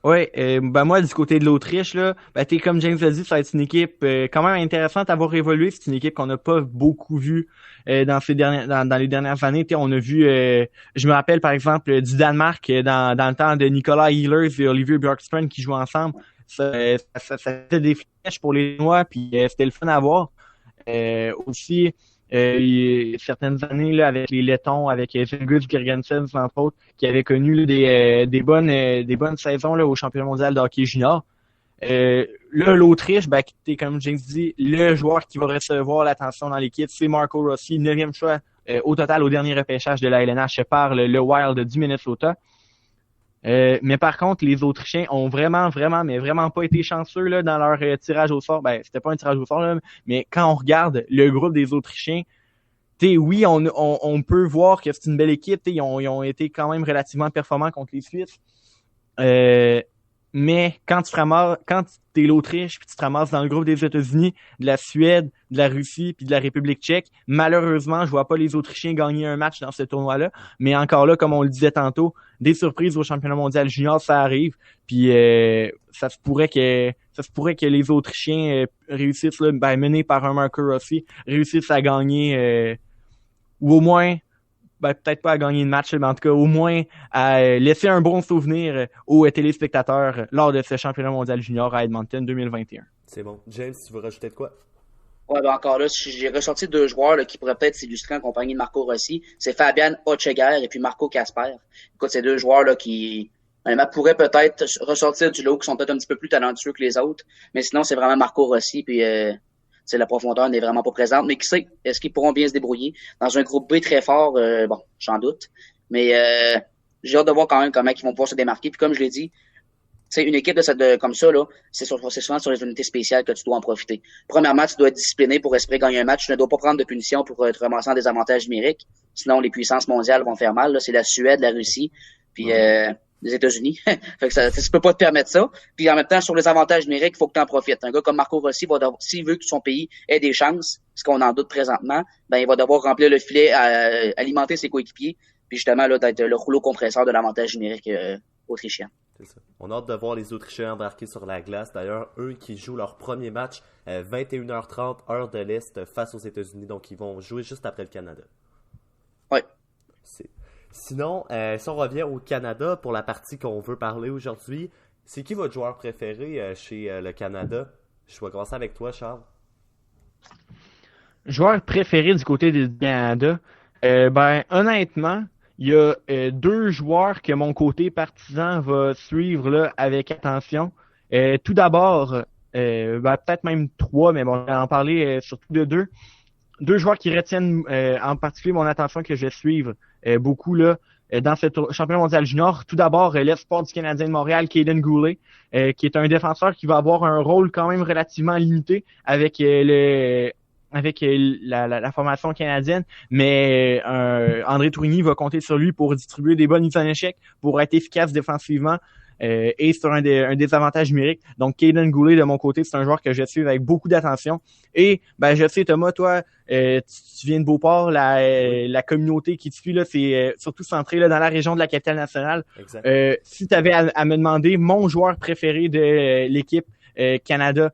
Moi, du côté de l'Autriche, là, t'es comme James l'a dit, ça va être une équipe quand même intéressante à voir évoluer. C'est une équipe qu'on n'a pas beaucoup vue dans les dernières années. On a vu, je me rappelle par exemple du Danemark dans le temps de Nicolas Ehlers et Olivier Bjorkstrand qui jouaient ensemble. Ça fait des flèches pour les Noix, puis c'était le fun à voir. Aussi, certaines années là avec les Lettons, avec Zengus Girgensons entre autres, qui avaient connu là, des bonnes saisons là au championnat mondial de hockey junior. Là, l'Autriche, qui est, comme James dit, le joueur qui va recevoir l'attention dans l'équipe, c'est Marco Rossi, 9e choix au total au dernier repêchage de la LNH par le Wild du Minnesota. Mais par contre, les Autrichiens ont vraiment pas été chanceux là, dans leur tirage au sort. C'était pas un tirage au sort, là, mais quand on regarde le groupe des Autrichiens, oui, on peut voir que c'est une belle équipe. Ils ont été quand même relativement performants contre les Suisses. Mais quand t'es l'Autriche puis tu te ramasses dans le groupe des États-Unis, de la Suède, de la Russie puis de la République tchèque, malheureusement, je vois pas les Autrichiens gagner un match dans ce tournoi-là. Mais encore là, comme on le disait tantôt, des surprises au championnat mondial junior, ça arrive. Puis ça se pourrait que les Autrichiens réussissent là, menés par un Marco Rossi, réussissent à gagner ou au moins peut-être pas à gagner le match, mais en tout cas, au moins à laisser un bon souvenir aux téléspectateurs lors de ce championnat mondial junior à Edmonton 2021. C'est bon. James, tu veux rajouter de quoi? Ouais, ben encore là, j'ai ressorti 2 joueurs là, qui pourraient peut-être s'illustrer en compagnie de Marco Rossi. C'est Fabian Oetscheger et puis Marco Casper. Écoute, ces 2 joueurs là qui pourraient peut-être ressortir du lot, qui sont peut-être un petit peu plus talentueux que les autres. Mais sinon, c'est vraiment Marco Rossi, puis la profondeur n'est vraiment pas présente. Mais qui sait, est-ce qu'ils pourront bien se débrouiller? Dans un groupe B très fort, bon, j'en doute. Mais j'ai hâte de voir quand même comment ils vont pouvoir se démarquer. Puis comme je l'ai dit, une équipe comme ça, là, c'est souvent sur les unités spéciales que tu dois en profiter. Premièrement, tu dois être discipliné pour espérer gagner un match. Tu ne dois pas prendre de punition pour te ramasser en désavantage numérique. Sinon, les puissances mondiales vont faire mal. Là. C'est la Suède, la Russie, puis les États-Unis. Fait que tu peux pas te permettre ça. Puis en même temps, sur les avantages numériques, il faut que tu en profites. Un gars comme Marco Rossi, s'il veut que son pays ait des chances, ce qu'on en doute présentement, ben il va devoir remplir le filet, alimenter ses coéquipiers, puis justement là, d'être le rouleau compresseur de l'avantage numérique autrichien. C'est ça. On a hâte de voir les Autrichiens embarquer sur la glace. D'ailleurs, eux qui jouent leur premier match 21h30 heure de l'Est face aux États-Unis. Donc, ils vont jouer juste après le Canada. Ouais. Sinon, si on revient au Canada pour la partie qu'on veut parler aujourd'hui, c'est qui votre joueur préféré chez le Canada? Je vais commencer avec toi, Charles. Joueur préféré du côté du Canada? Honnêtement, il y a 2 joueurs que mon côté partisan va suivre là avec attention. Tout d'abord, peut-être même 3, mais bon, on va en parler surtout de 2. 2 joueurs qui retiennent en particulier mon attention que je vais suivre beaucoup là dans ce championnat mondial junior. Tout d'abord, l'espoir du Canadien de Montréal, Kaiden Goulet, qui est un défenseur qui va avoir un rôle quand même relativement limité avec la formation canadienne, mais André Tourigny va compter sur lui pour distribuer des bonnes mises en échec, pour être efficace défensivement et sur un désavantage numérique. Donc, Kaiden Goulet, de mon côté, c'est un joueur que je suis avec beaucoup d'attention. Et je sais, Thomas, toi, tu viens de Beauport, la communauté qui te suit, là, c'est surtout centré là, dans la région de la capitale nationale. Si tu avais à me demander mon joueur préféré de l'équipe Canada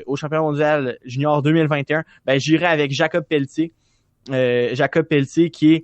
au championnat mondial junior 2021, j'irai avec Jacob Pelletier. Jacob Pelletier qui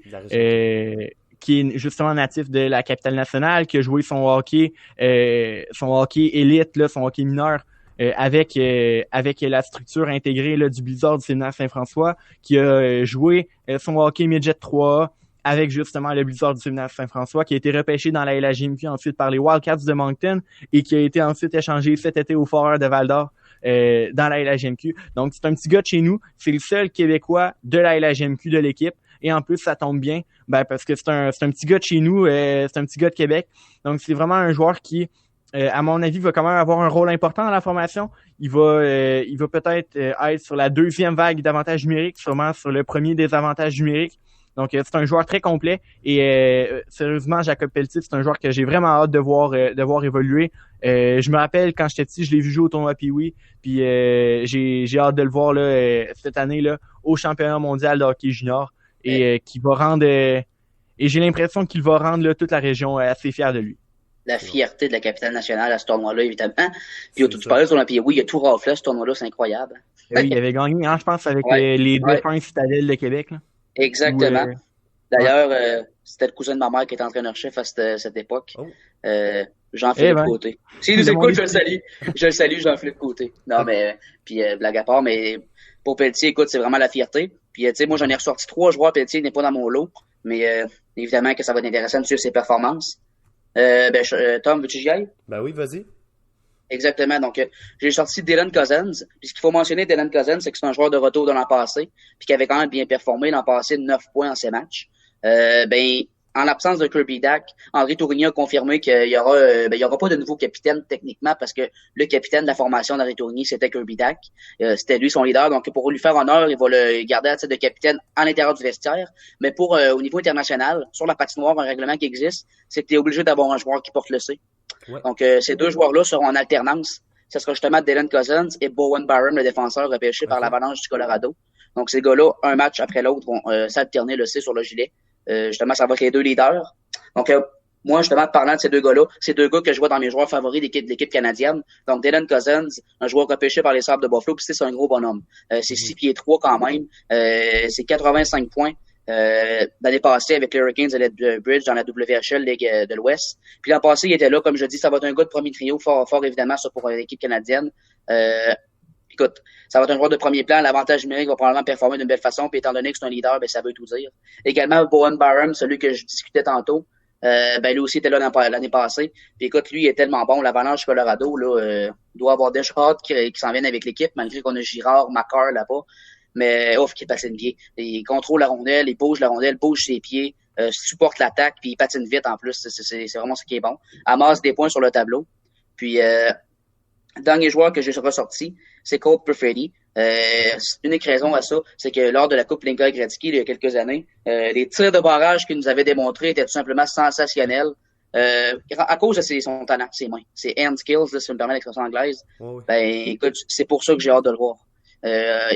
est justement natif de la capitale nationale, qui a joué son hockey élite, là, son hockey mineur avec la structure intégrée là, du Blizzard du Séminaire Saint-François, qui a joué son hockey midget 3A avec justement le Blizzard du Séminaire Saint-François, qui a été repêché dans la LHJMQ ensuite par les Wildcats de Moncton et qui a été ensuite échangé cet été au Foreurs de Val-d'Or dans la LHJMQ. Donc, c'est un petit gars de chez nous. C'est le seul Québécois de la LHJMQ de l'équipe. Et en plus, ça tombe bien, parce que c'est un petit gars de chez nous, c'est un petit gars de Québec. Donc, c'est vraiment un joueur qui, à mon avis, va quand même avoir un rôle important dans la formation. Il va peut-être être sur la 2e vague d'avantages numériques, sûrement sur le premier des avantages numériques. Donc, c'est un joueur très complet et sérieusement, Jacob Pelletier, c'est un joueur que j'ai vraiment hâte de voir évoluer. Je me rappelle quand j'étais petit, je l'ai vu jouer au tournoi Pee-Wee, puis j'ai hâte de le voir là cette année là au championnat mondial de hockey junior et qui va rendre et j'ai l'impression qu'il va rendre là, toute la région assez fière de lui. La fierté de la capitale nationale à ce tournoi-là, évidemment. Puis tu parlais sur l'Empire, oui, il y a tout raflé, ce tournoi-là, c'est incroyable. Oui, il avait gagné, je pense, avec les Défunts Citadelles de Québec. Là. Exactement. D'ailleurs, c'était le cousin de ma mère qui était entraîneur-chef à cette époque. Jean-Philippe Côté. S'il nous écoute, je le salue. Je le salue, Jean-Philippe Côté. Non, mais, puis blague à part, mais pour Pelletier, écoute, c'est vraiment la fierté. Puis, tu sais, moi, j'en ai ressorti 3 joueurs. Pelletier n'est pas dans mon lot, mais évidemment que ça va être intéressant de suivre ses performances. Tom, veux-tu que j'y aille? Ben oui, vas-y. Exactement. Donc, j'ai sorti Dylan Cousins. Puis, ce qu'il faut mentionner Dylan Cousins, c'est que c'est un joueur de retour de l'an passé, puis qui avait quand même bien performé l'an passé, 9 points en ses matchs. En l'absence de Kirby Dach, André Tourigny a confirmé qu'il y aura pas de nouveau capitaine techniquement parce que le capitaine de la formation d'André Tourigny, c'était Kirby Dach. C'était lui son leader. Donc, pour lui faire honneur, il va le garder à titre de capitaine à l'intérieur du vestiaire. Mais pour au niveau international, sur la patinoire, un règlement qui existe, c'est que tu es obligé d'avoir un joueur qui porte le C. Ouais. Donc, ces deux joueurs-là seront en alternance. Ce sera justement Dylan Cousins et Bowen Byram, le défenseur repêché par l'Avalanche du Colorado. Donc, ces gars-là, un match après l'autre, vont s'alterner le C sur le gilet. Justement, ça va être les deux leaders. Donc, moi, justement, parlant de ces deux gars-là, c'est deux gars que je vois dans mes joueurs favoris de l'équipe canadienne. Donc, Dylan Cousins, un joueur repêché par les Sabres de Buffalo, puis c'est un gros bonhomme. C'est 6 pieds 3 quand même. C'est 85 points. L'année passée avec les Hurricanes de Lethbridge dans la WHL Ligue de l'Ouest. Puis l'an passé, il était là, comme je dis, ça va être un gars de premier trio, fort évidemment, ça pour l'équipe canadienne. Écoute, ça va être un joueur de premier plan. L'avantage numérique va probablement performer d'une belle façon. Puis étant donné que c'est un leader, ben ça veut tout dire. Également, Bowen Byram, celui que je discutais tantôt, ben lui aussi était là l'année passée. Puis écoute, lui, il est tellement bon. L'Avalanche Colorado là, doit avoir des joueurs qui s'en viennent avec l'équipe, malgré qu'on a Girard, Makar là-bas. Mais ouf, qu'il patine bien. Il contrôle la rondelle, il bouge la rondelle, bouge ses pieds, supporte l'attaque, puis il patine vite en plus. C'est vraiment ce qui est bon. Amasse des points sur le tableau. Puis dernier joueur que j'ai ressorti, c'est Cole Perfetti. Unique raison à ça, c'est que lors de la Coupe Linka Gretzky il y a quelques années, les tirs de barrage qu'il nous avait démontrés étaient tout simplement sensationnels. À cause de son talent, ses mains, ses hand skills, là, si je me permets l'expression anglaise. Oui. Ben écoute, c'est pour ça que j'ai hâte de le voir.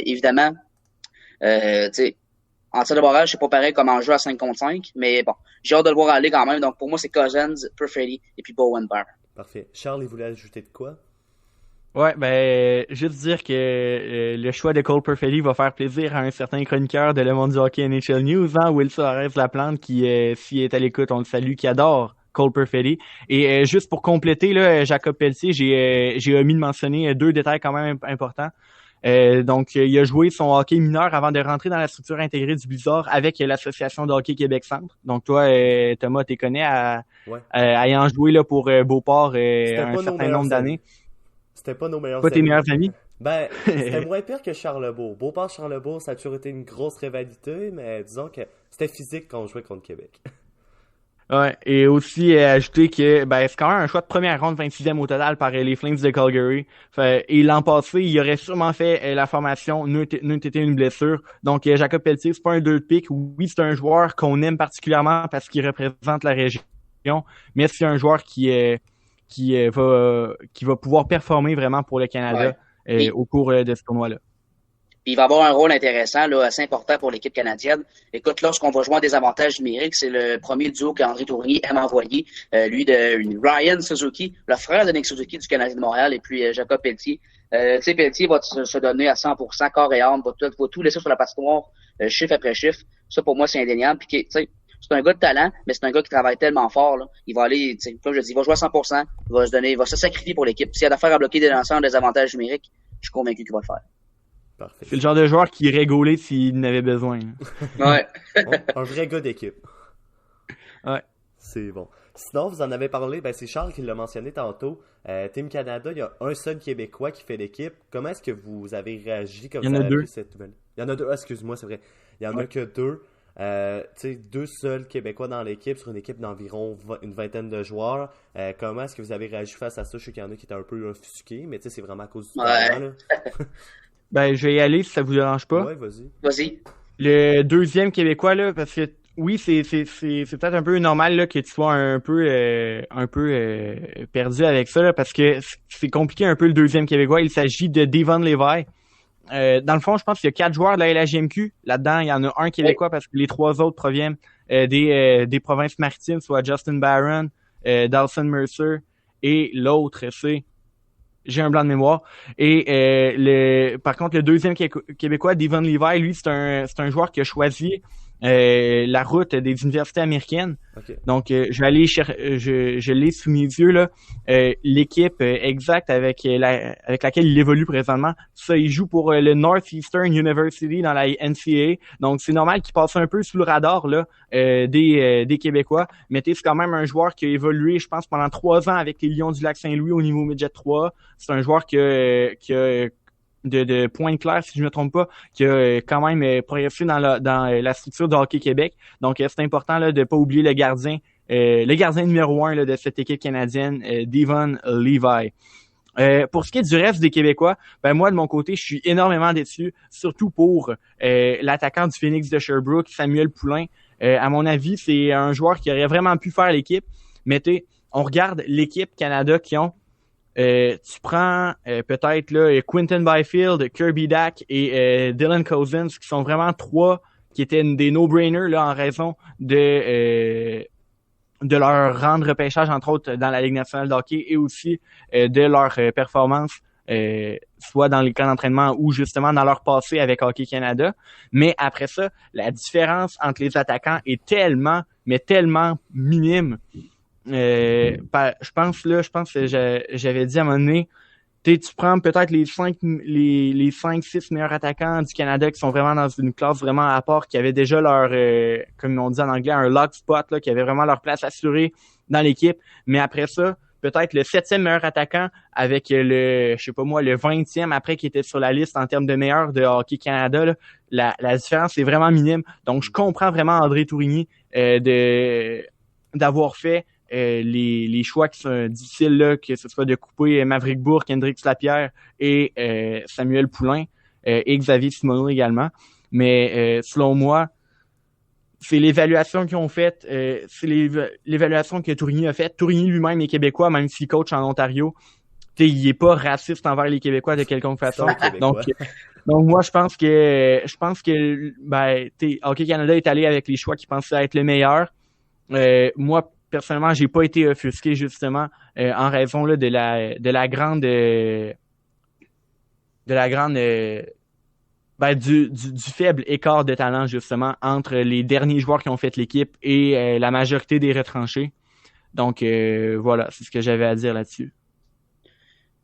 Évidemment, tu sais, en tir de barrage, c'est pas pareil comme en jeu à 5 contre 5, mais bon, j'ai hâte de le voir aller quand même. Donc pour moi, c'est Cousins, Perfetti et puis Bowen Byram. Parfait. Charles, il voulait ajouter de quoi? Ouais, ben, juste dire que le choix de Cole Perfetti va faire plaisir à un certain chroniqueur de Le Monde du Hockey NHL News, hein, Will Suarez-Laplante, qui, s'il est à l'écoute, on le salue, qui adore Cole Perfetti. Et juste pour compléter, là, Jacob Pelletier, j'ai omis de mentionner deux détails quand même importants. Donc, il a joué son hockey mineur avant de rentrer dans la structure intégrée du Blizzard avec l'association de hockey Québec Centre. Donc, toi, Thomas, t'es connais ayant joué là pour Beauport un certain nombre d'années. C'était pas nos meilleurs amis. Pas tes meilleurs amis? Ben, c'était moins pire que Charlebourg. Beauport-Charlebourg, ça a toujours été une grosse rivalité, mais disons que c'était physique quand on jouait contre Québec. Ouais, et aussi ajouter que c'est quand même un choix de première ronde, 26e au total par les Flames de Calgary. Et l'an passé, il aurait sûrement fait la formation, n'eût été une blessure. Donc Jacob Pelletier, c'est pas un 2 de pick. Oui, c'est un joueur qu'on aime particulièrement parce qu'il représente la région, mais c'est un joueur qui va pouvoir performer vraiment pour le Canada au cours de ce tournoi-là. Puis il va avoir un rôle intéressant, là, assez important pour l'équipe canadienne. Écoute, lorsqu'on va jouer en désavantage numérique, c'est le premier duo qu'André Tourigny aime envoyer, lui de Ryan Suzuki, le frère de Nick Suzuki du Canadien de Montréal, et puis Jacob Pelletier. Tu sais, Pelletier va se donner à 100%, corps et âme, va tout laisser sur la patinoire, chiffre après chiffre. Ça, pour moi, c'est indéniable. Puis, tu sais, c'est un gars de talent, mais c'est un gars qui travaille tellement fort, là. Il va aller, tu sais, comme je dis, il va jouer à 100%, il va se donner, il va se sacrifier pour l'équipe. S'il y a d'affaires à bloquer des lanceurs en désavantage numérique, je suis convaincu qu'il va le faire. Parfait. C'est le genre de joueur qui irait gauler s'il n'avait besoin. Ouais. Un vrai gars d'équipe. Ouais. C'est bon. Sinon, vous en avez parlé, c'est Charles qui l'a mentionné tantôt. Team Canada, il y a un seul Québécois qui fait l'équipe. Comment est-ce que vous avez réagi quand vous avez vu cette nouvelle? Il y en a deux, excuse-moi, c'est vrai. Il y en a que deux. Deux seuls Québécois dans l'équipe sur une équipe d'environ une vingtaine de joueurs. Comment est-ce que vous avez réagi face à ça? Je sais qu'il y en a qui étaient un peu offusqués, mais c'est vraiment à cause du talent. Je vais y aller si ça vous dérange pas. Ouais, vas-y. Vas-y. Le deuxième Québécois, là, parce que oui, c'est peut-être un peu normal là, que tu sois un peu perdu avec ça, là, parce que c'est compliqué un peu le deuxième Québécois. Il s'agit de Devon Levi. Dans le fond, je pense qu'il y a 4 joueurs de la LHJMQ. Là-dedans, il y en a un Québécois parce que les 3 autres proviennent des provinces maritimes, soit Justin Barron, Dawson Mercer, et l'autre, c'est... J'ai un blanc de mémoire. Et par contre, le deuxième Québécois, Devon Levi, lui, c'est un joueur qui a choisi la route des universités américaines. Okay. Donc, je vais aller je l'ai sous mes yeux là. L'équipe exacte avec laquelle il évolue présentement. Ça, il joue pour le Northeastern University dans la NCAA. Donc, c'est normal qu'il passe un peu sous le radar là des Québécois. Mais c'est quand même un joueur qui a évolué, je pense, pendant 3 ans avec les Lions du Lac-Saint-Louis au niveau Midget 3. C'est un joueur qui a de Pointe-Claire, si je ne me trompe pas, qui a quand même progressé dans la structure de Hockey Québec. Donc, c'est important là, de ne pas oublier le gardien numéro 1 là, de cette équipe canadienne, Devon Levi. Pour ce qui est du reste des Québécois, moi, de mon côté, je suis énormément déçu, surtout pour l'attaquant du Phoenix de Sherbrooke, Samuel Poulain. À mon avis, c'est un joueur qui aurait vraiment pu faire l'équipe, mais on regarde l'équipe Canada qui ont tu prends peut-être là Quinton Byfield, Kirby Dach et Dylan Cozens qui sont vraiment trois qui étaient des no-brainers là en raison de leur rang de repêchage entre autres dans la Ligue nationale de hockey et aussi de leur performance soit dans les camps d'entraînement ou justement dans leur passé avec Hockey Canada. Mais après ça, la différence entre les attaquants est tellement minime. Je pense que j'avais dit à un moment donné, tu prends peut-être les 5-6 meilleurs attaquants du Canada qui sont vraiment dans une classe vraiment à part, qui avaient déjà leur, comme on dit en anglais, un lock spot, là, qui avait vraiment leur place assurée dans l'équipe. Mais après ça, peut-être le 7e meilleur attaquant avec le 20e après qui était sur la liste en termes de meilleurs de Hockey Canada, là, la différence est vraiment minime. Donc, je comprends vraiment André Tourigny d'avoir fait les choix qui sont difficiles, là, que ce soit de couper Maverick Bourque, Hendrix Lapierre et Samuel Poulain et Xavier Simoneau également. Mais selon moi, c'est l'évaluation qu'ils ont faite, c'est l'évaluation que Tourigny a faite. Tourigny lui-même est québécois, même s'il coach en Ontario. Il est pas raciste envers les Québécois de quelconque façon. Donc moi, je pense que Hockey Canada est allé avec les choix qui pensaient être le meilleur. Moi, personnellement, j'ai pas été offusqué justement en raison là, de la grande du faible écart de talent justement entre les derniers joueurs qui ont fait l'équipe et la majorité des retranchés. Donc voilà, c'est ce que j'avais à dire là-dessus.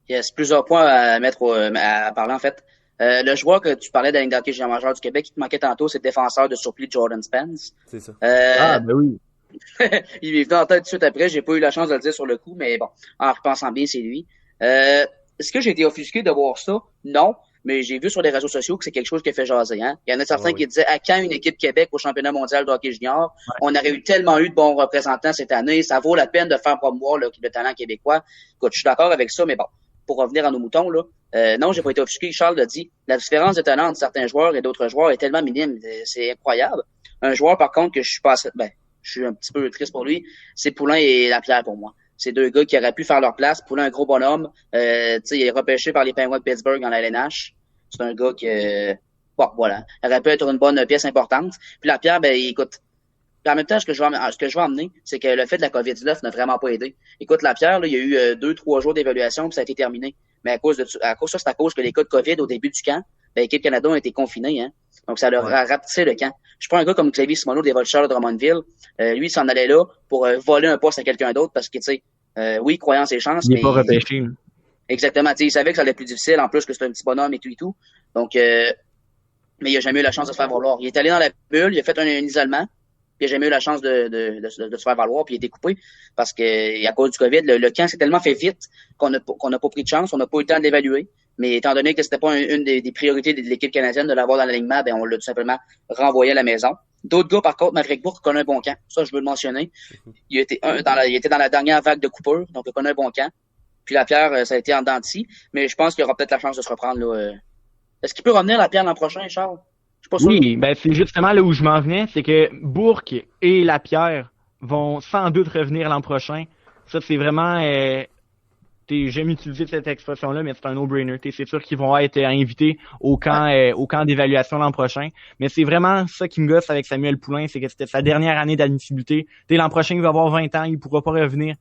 Yes, plusieurs points à mettre à parler en fait. Le joueur que tu parlais de la Ligue d'hockey junior majeur du Québec qui te manquait tantôt, c'est le défenseur de surplis Jordan Spence. C'est ça. Ben oui. Il m'est venu en tête tout de suite après, j'ai pas eu la chance de le dire sur le coup, mais bon, en repensant bien, c'est lui. Est-ce que j'ai été offusqué de voir ça? Non, mais j'ai vu sur les réseaux sociaux que c'est quelque chose qui a fait jaser. Hein? Il y en a certains qui disaient à quand une équipe Québec au championnat mondial de hockey junior? On aurait tellement eu de bons représentants cette année, ça vaut la peine de faire promouvoir le talent québécois. Écoute, je suis d'accord avec ça, mais bon, pour revenir à nos moutons, là, non, j'ai pas été offusqué. Charles l'a dit, la différence de talent entre certains joueurs et d'autres joueurs est tellement minime, c'est incroyable. Un joueur, par contre, que je suis pas je suis un petit peu triste pour lui, c'est Poulain et Lapierre pour moi. C'est deux gars qui auraient pu faire leur place. Poulain, un gros bonhomme. Il est repêché par les Penguins de Pittsburgh en la LNH. C'est un gars qui, voilà, aurait pu être une bonne pièce importante. Puis Lapierre, écoute, en même temps, ce que je veux emmener, c'est que le fait de la COVID-19 n'a vraiment pas aidé. Écoute, Lapierre, là, il y a eu 2-3 jours d'évaluation, puis ça a été terminé. Mais à cause c'est à cause que les cas de COVID au début du camp, l'équipe Canada a été confinée, hein. Donc, ça leur a rapetissé le camp. Je prends un gars comme Xavier Simoneau des Voltigeurs de Drummondville. Lui, il s'en allait là pour voler un poste à quelqu'un d'autre parce que, tu sais, oui, croyant ses chances. Il n'est pas repêché. Exactement. Tu sais, il savait que ça allait être plus difficile, en plus que c'était un petit bonhomme et tout. Donc, mais il a jamais eu la chance de se faire valoir. Il est allé dans la bulle, il a fait un isolement, puis il a jamais eu la chance de se faire valoir, puis il a été coupé parce que à cause du COVID, le camp s'est tellement fait vite qu'on n'a pas pris de chance, on n'a pas eu le temps de l'évaluer. Mais étant donné que c'était pas une des priorités de l'équipe canadienne de l'avoir dans l'alignement, on l'a tout simplement renvoyé à la maison. D'autres gars, par contre, Maverick Bourque connaît un bon camp. Ça, je veux le mentionner. Il était dans la dernière vague de coupure, donc il connaît un bon camp. Puis Lapierre, ça a été en dents de scie, mais je pense qu'il aura peut-être la chance de se reprendre là. Est-ce qu'il peut revenir Lapierre l'an prochain, Charles? Je suis pas sûr. Oui, c'est justement là où je m'en venais, c'est que Bourque et Lapierre vont sans doute revenir l'an prochain. Ça, c'est vraiment j'aime utiliser cette expression-là, mais c'est un no-brainer. C'est sûr qu'ils vont être invités au camp d'évaluation l'an prochain. Mais c'est vraiment ça qui me gosse avec Samuel Poulain, c'est que c'était sa dernière année d'admissibilité. L'an prochain, il va avoir 20 ans, il pourra pas revenir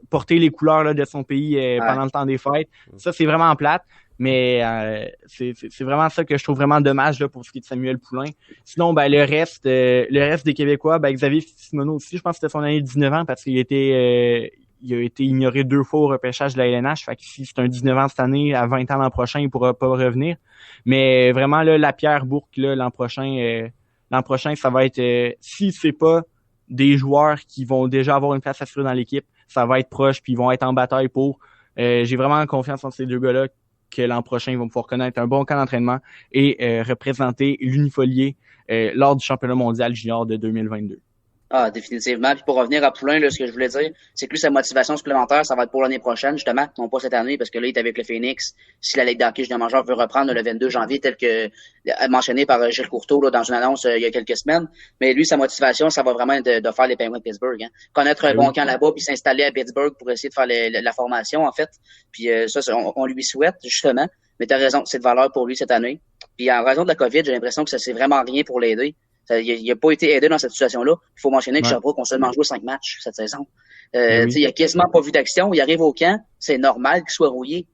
porter les couleurs là, de son pays pendant le temps des fêtes. Ça, c'est vraiment plate. Mais c'est vraiment ça que je trouve vraiment dommage là, pour ce qui est de Samuel Poulain. Sinon, le reste des Québécois, Xavier Simoneau aussi, je pense que c'était son année de 19 ans parce qu'il il a été ignoré 2 fois au repêchage de la LNH. Fait que si c'est un 19 ans cette année, à 20 ans l'an prochain, il pourra pas revenir. Mais vraiment, là, Lapierre, Bourque, là, l'an prochain, ça va être, si c'est pas des joueurs qui vont déjà avoir une place assurée dans l'équipe, ça va être proche, puis ils vont être en bataille pour. J'ai vraiment confiance en ces deux gars-là que l'an prochain, ils vont pouvoir connaître un bon camp d'entraînement et représenter l'Unifolier lors du championnat mondial junior de 2022. Ah, définitivement. Puis pour revenir à Poulain, là, ce que je voulais dire, c'est que lui, sa motivation supplémentaire, ça va être pour l'année prochaine, justement, non pas cette année, parce que là, il est avec le Phoenix. Si la Ligue d'hockey junior majeur veut reprendre le 22 janvier, tel que mentionné par Gilles Courteau là, dans une annonce il y a quelques semaines. Mais lui, sa motivation, ça va vraiment être de faire les Penguins de Pittsburgh. Hein. Connaître un bon camp là-bas, puis s'installer à Pittsburgh pour essayer de faire la formation, en fait. Puis ça, on lui souhaite, justement. Mais t'as raison, c'est de valeur pour lui cette année. Puis en raison de la COVID, j'ai l'impression que ça c'est vraiment rien pour l'aider. Il a pas été aidé dans cette situation-là. Il faut mentionner que Sherbrooke a seulement joué 5 matchs cette saison. Il a quasiment pas vu d'action. Il arrive au camp. C'est normal qu'il soit rouillé.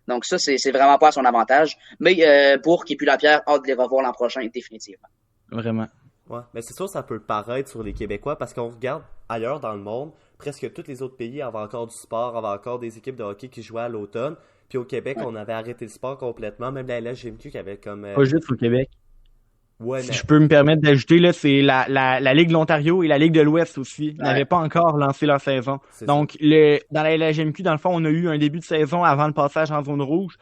Donc ça, c'est vraiment pas à son avantage. Mais pour qu'il ait pu la pierre, hâte de les revoir l'an prochain, définitivement. Vraiment. Ouais, mais c'est sûr ça peut paraître sur les Québécois parce qu'on regarde ailleurs dans le monde, presque tous les autres pays avaient encore du sport, avaient encore des équipes de hockey qui jouaient à l'automne. Puis au Québec, on avait arrêté le sport complètement. Même la LHJMQ qui avait comme... Pas juste au Québec. Ouais, si je peux me permettre d'ajouter, là, c'est la Ligue de l'Ontario et la Ligue de l'Ouest aussi n'avaient pas encore lancé leur saison. Donc, dans la LHJMQ, dans le fond, on a eu un début de saison avant le passage en zone rouge.